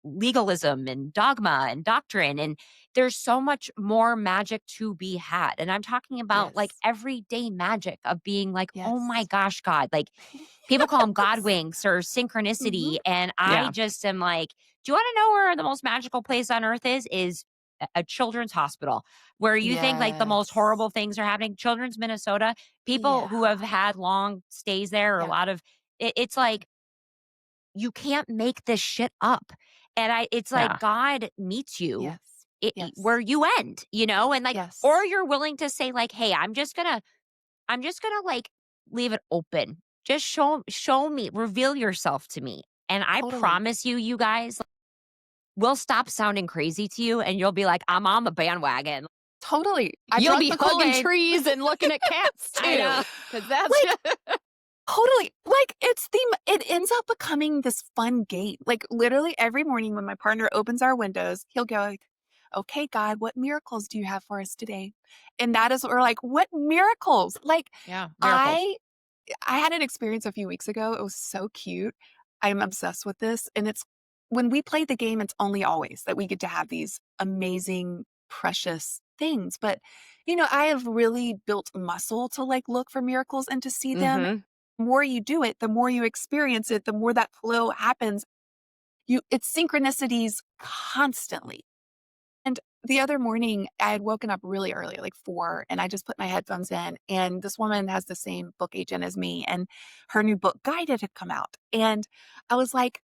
legalism and dogma and doctrine. And there's so much more magic to be had. And I'm talking about like Yes. everyday magic of being like, oh my Yes. gosh, God, like people call them God Yes. winks or Mhm. synchronicity. And I Yeah. just am like, do you want to know where the most magical place on earth is? Is a children's hospital where you think like the most Yes. horrible things are happening. Children's Minnesota, people Yeah. who have had long stays there, or a Yeah. lot of it's like you can't make this shit up. And it's like Yeah. God meets you Yes. Yes. where you end, and like, or Yes. you're willing to say like, hey, I'm just gonna like leave it open. Just show me, reveal yourself to me. And I Totally. promise you, you guys will stop sounding crazy to you and you'll be like, I'm on the bandwagon. Totally. I You'll drunk be the hugging Kool-Aid. trees and looking at cats I too, know. because that's Like, totally. Like, it ends up becoming this fun game. Like, literally every morning when my partner opens our windows, he'll go, like, okay, God, what miracles do you have for us today? And that is what we're like, what miracles? Like, yeah, miracles. I I had an experience a few weeks ago. It was so cute. I'm obsessed with this. And it's when we play the game, it's only always that we get to have these amazing, precious things. But, I have really built muscle to like look for miracles and to see them. Mm-hmm. The more you do it, the more you experience it, the more that flow happens. It's synchronicities constantly. And the other morning, I had woken up really early, like 4, and I just put my headphones in, and this woman has the same book agent as me, and her new book, Guided, had come out. And I was like,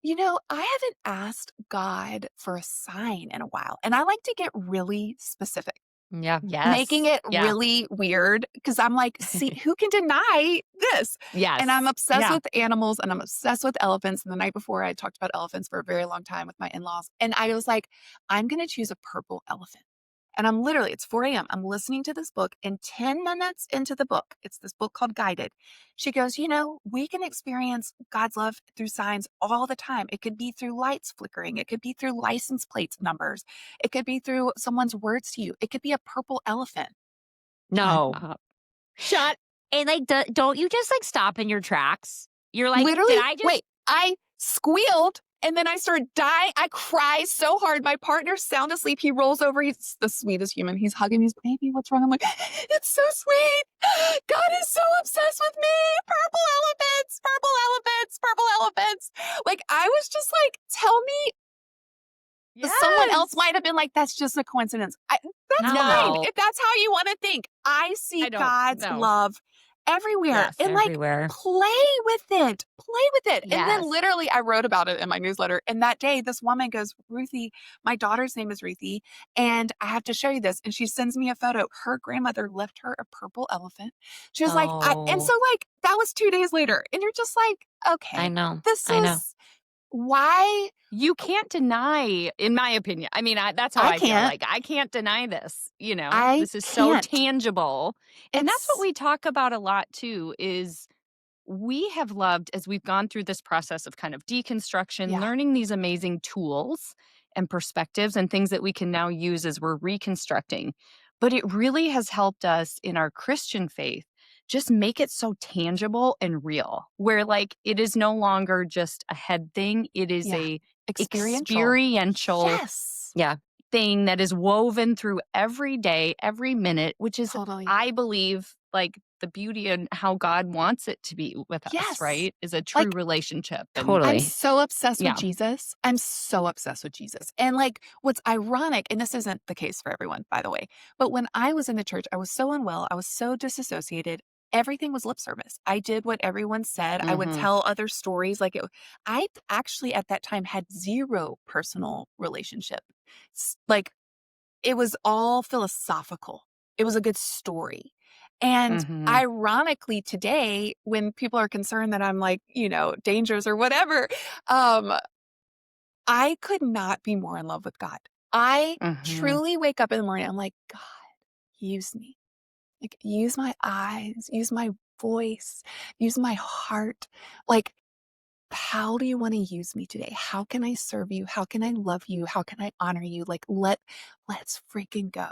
I haven't asked God for a sign in a while, and I like to get really specific. Yeah. Making Yes. it Yeah. really weird because I'm like, see, who can deny this? And I'm Yes. obsessed Yeah. with animals and I'm obsessed with elephants. And the night before, I talked about elephants for a very long time with my in laws. And I was like, I'm going to choose a purple elephant. And it's 4 a.m. I'm listening to this book, and 10 minutes into the book, it's this book called Guided. She goes, we can experience God's love through signs all the time. It could be through lights flickering. It could be through license plates numbers. It could be through someone's words to you. It could be a purple elephant. Shut No. up. Shut. And like, don't you just like stop in your tracks? You're like, did Literally, I just? wait, I squealed and then I started dying. I cry so hard. My partner's sound asleep. He rolls over. He's the sweetest human. He's hugging his baby. What's wrong? I'm like, it's so sweet. God is so obsessed with me. Purple elephants, purple elephants, purple elephants. Like, I was just like, tell me. Someone else Yes. might have been like, that's just a coincidence. That's fine. No. If that's how you want to think. I see I don't God's know. love everywhere. Yes. And like, Everywhere. play with it. Play with it. And then Yes. literally I wrote about it in my newsletter. And that day, this woman goes, Ruthie, my daughter's name is Ruthie, and I have to show you this. And she sends me a photo. Her grandmother left her a purple elephant. She was like, and Oh, so like that was 2 days later. And you're just like, I okay, know. this I know. is why You can't deny, in my opinion. I mean, that's how I I feel. can't. Like, I can't deny this. I This is so can't. tangible. And that's what It's we talk about a lot too, is we have loved, as we've gone through this process of kind of deconstruction, yeah, learning these amazing tools and perspectives and things that we can now use as we're reconstructing. But it really has helped us in our Christian faith just make it so tangible and real, where like it is no longer just a head thing, it is yeah. a Experiential. experiential Yes. Yeah. thing that is woven through every day, every minute, which is, Totally. I believe, like the beauty and how God wants it to be with us, Yes. right? Is a true Like, relationship. And I'm Totally. so obsessed with yeah. Jesus. I'm so obsessed with Jesus. And like, what's ironic, and this isn't the case for everyone, by the way, but when I was in the church, I was so unwell. I was so disassociated. Everything was lip service. I did what everyone said. I would Mm-hmm. tell other stories. I actually at that time had zero personal relationship. Like, it was all philosophical. It was a good story. And Mm-hmm. ironically, today, when people are concerned that I'm like, dangerous or whatever, um, I could not be more in love with God. I Mm-hmm. truly wake up in the morning, I'm like, God, use me. Like, use my eyes, use my voice, use my heart. Like, how do you want to use me today? How can I serve you? How can I love you? How can I honor you? Like, let's freaking go.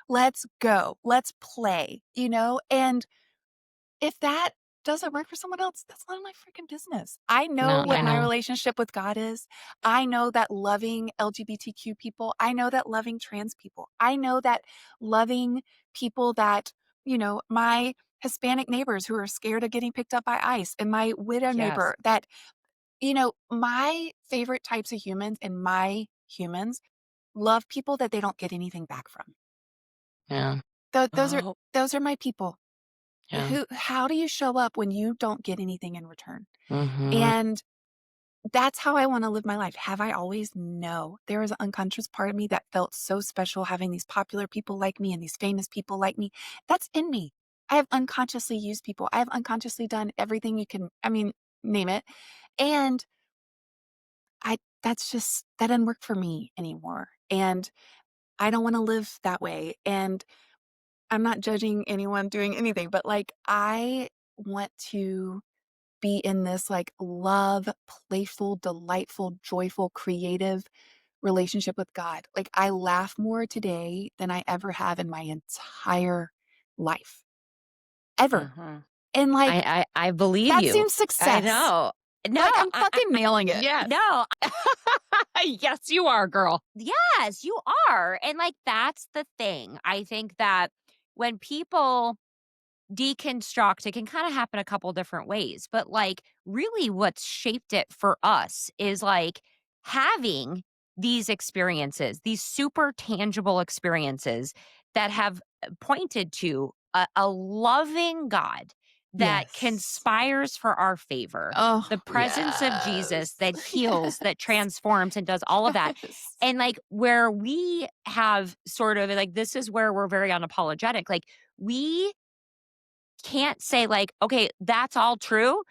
Let's go. Let's play, And if that doesn't work for someone else, that's none of my freaking business. I know No, what I my know. relationship with God is. I know that loving LGBTQ people, I know that loving trans people, I know that loving people that, my Hispanic neighbors who are scared of getting picked up by ICE, and my widow Yes. neighbor that my favorite types of humans and my humans love people that they don't get anything back from. Yeah. Those are Oh. those are my people. Yeah. How do you show up when you don't get anything in return? Mm-hmm. And that's how I want to live my life. Have I always? No. There was an unconscious part of me that felt so special having these popular people like me and these famous people like me. That's in me. I have unconsciously used people. I have unconsciously done everything you can, name it. And that doesn't work for me anymore. And I don't want to live that way. And I'm not judging anyone doing anything, but like, I want to be in this like love, playful, delightful, joyful, creative relationship with God. Like, I laugh more today than I ever have in my entire life, ever. Mm-hmm. And like, I believe that you. seems I success. know. No, Like, I'm fucking nailing it. Yes. no. Yes, you are, girl. Yes, you are. And like, that's the thing. I think that when people deconstruct, it can kind of happen a couple different ways. But like, really, what's shaped it for us is like having these experiences, these super tangible experiences that have pointed to a loving God that Yes. conspires for our favor. Oh, The presence of Jesus that heals, that transforms, and does all of that. Yes. And like where we have sort of like, this is where we're very unapologetic. Like we can't say like, okay, that's all true.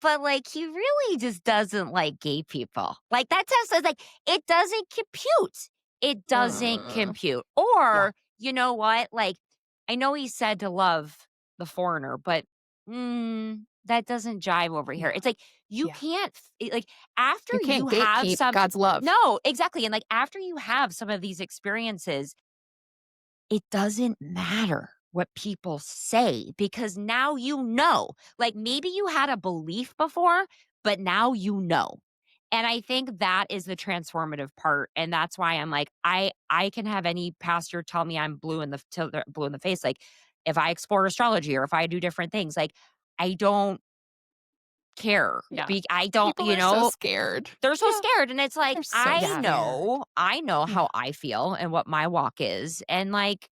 But like he really just doesn't like gay people. Like that just like it doesn't compute. It doesn't Mm. compute. Yeah. Or you know what? Like I know he said to love the foreigner, but that doesn't jive over here. Yeah. It's like you Yeah. can't like after You you can't have gatekeep some God's love. no, exactly. And like after you have some of these experiences, it doesn't matter what people say because now you know. Like maybe you had a belief before, but now you know. And I think that is the transformative part. And that's why I'm like, I can have any pastor tell me I'm blue in the face. Like if I explore astrology or if I do different things, like I don't care. Yeah. I don't, People are so scared. they're so Yeah, scared. And it's like, they're so scared. I know Yeah. how I feel and what my walk is. And like,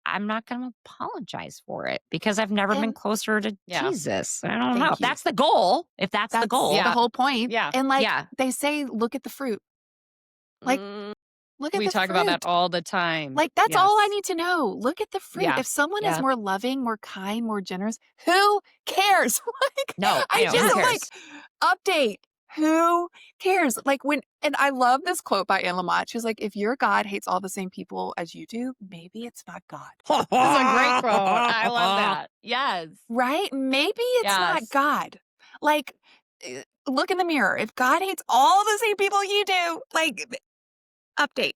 I'm not going to apologize for it because I've never been And closer to Yeah. Jesus. I don't know. thank If you. that's the goal, if that's the That's goal. Yeah. the whole point. Yeah. And like Yeah. they say, look at the fruit. Like, Mm, look at We the talk about that fruit. all the time. Like, that's all I Yes. need to know. Look at the fruit. Yeah. If someone is yeah. more loving, more kind, more generous, who cares? Like, No, I I know. Yeah. Who just cares? like update. Who cares? Like and I love this quote by Anne Lamott. She was like, if your God hates all the same people as you do, maybe it's not God. That's a great quote. I love that. Yes. Right? Maybe it's not Yes. God. Like, look in the mirror. If God hates all the same people you do, like, update.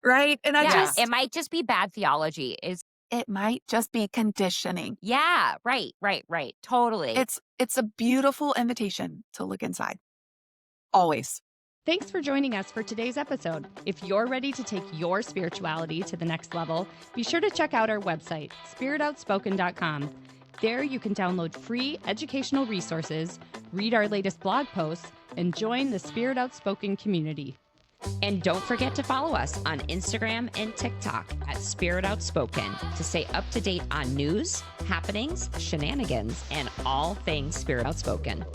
Right? And I Yeah. just, It might just be bad theology. it might just be conditioning. Yeah. Right. Totally. It's a beautiful invitation to look inside. Always. Thanks for joining us for today's episode. If you're ready to take your spirituality to the next level, be sure to check out our website, spiritoutspoken.com. There you can download free educational resources, read our latest blog posts, and join the Spirit Outspoken community. And don't forget to follow us on Instagram and TikTok at Spirit Outspoken to stay up to date on news, happenings, shenanigans, and all things Spirit Outspoken.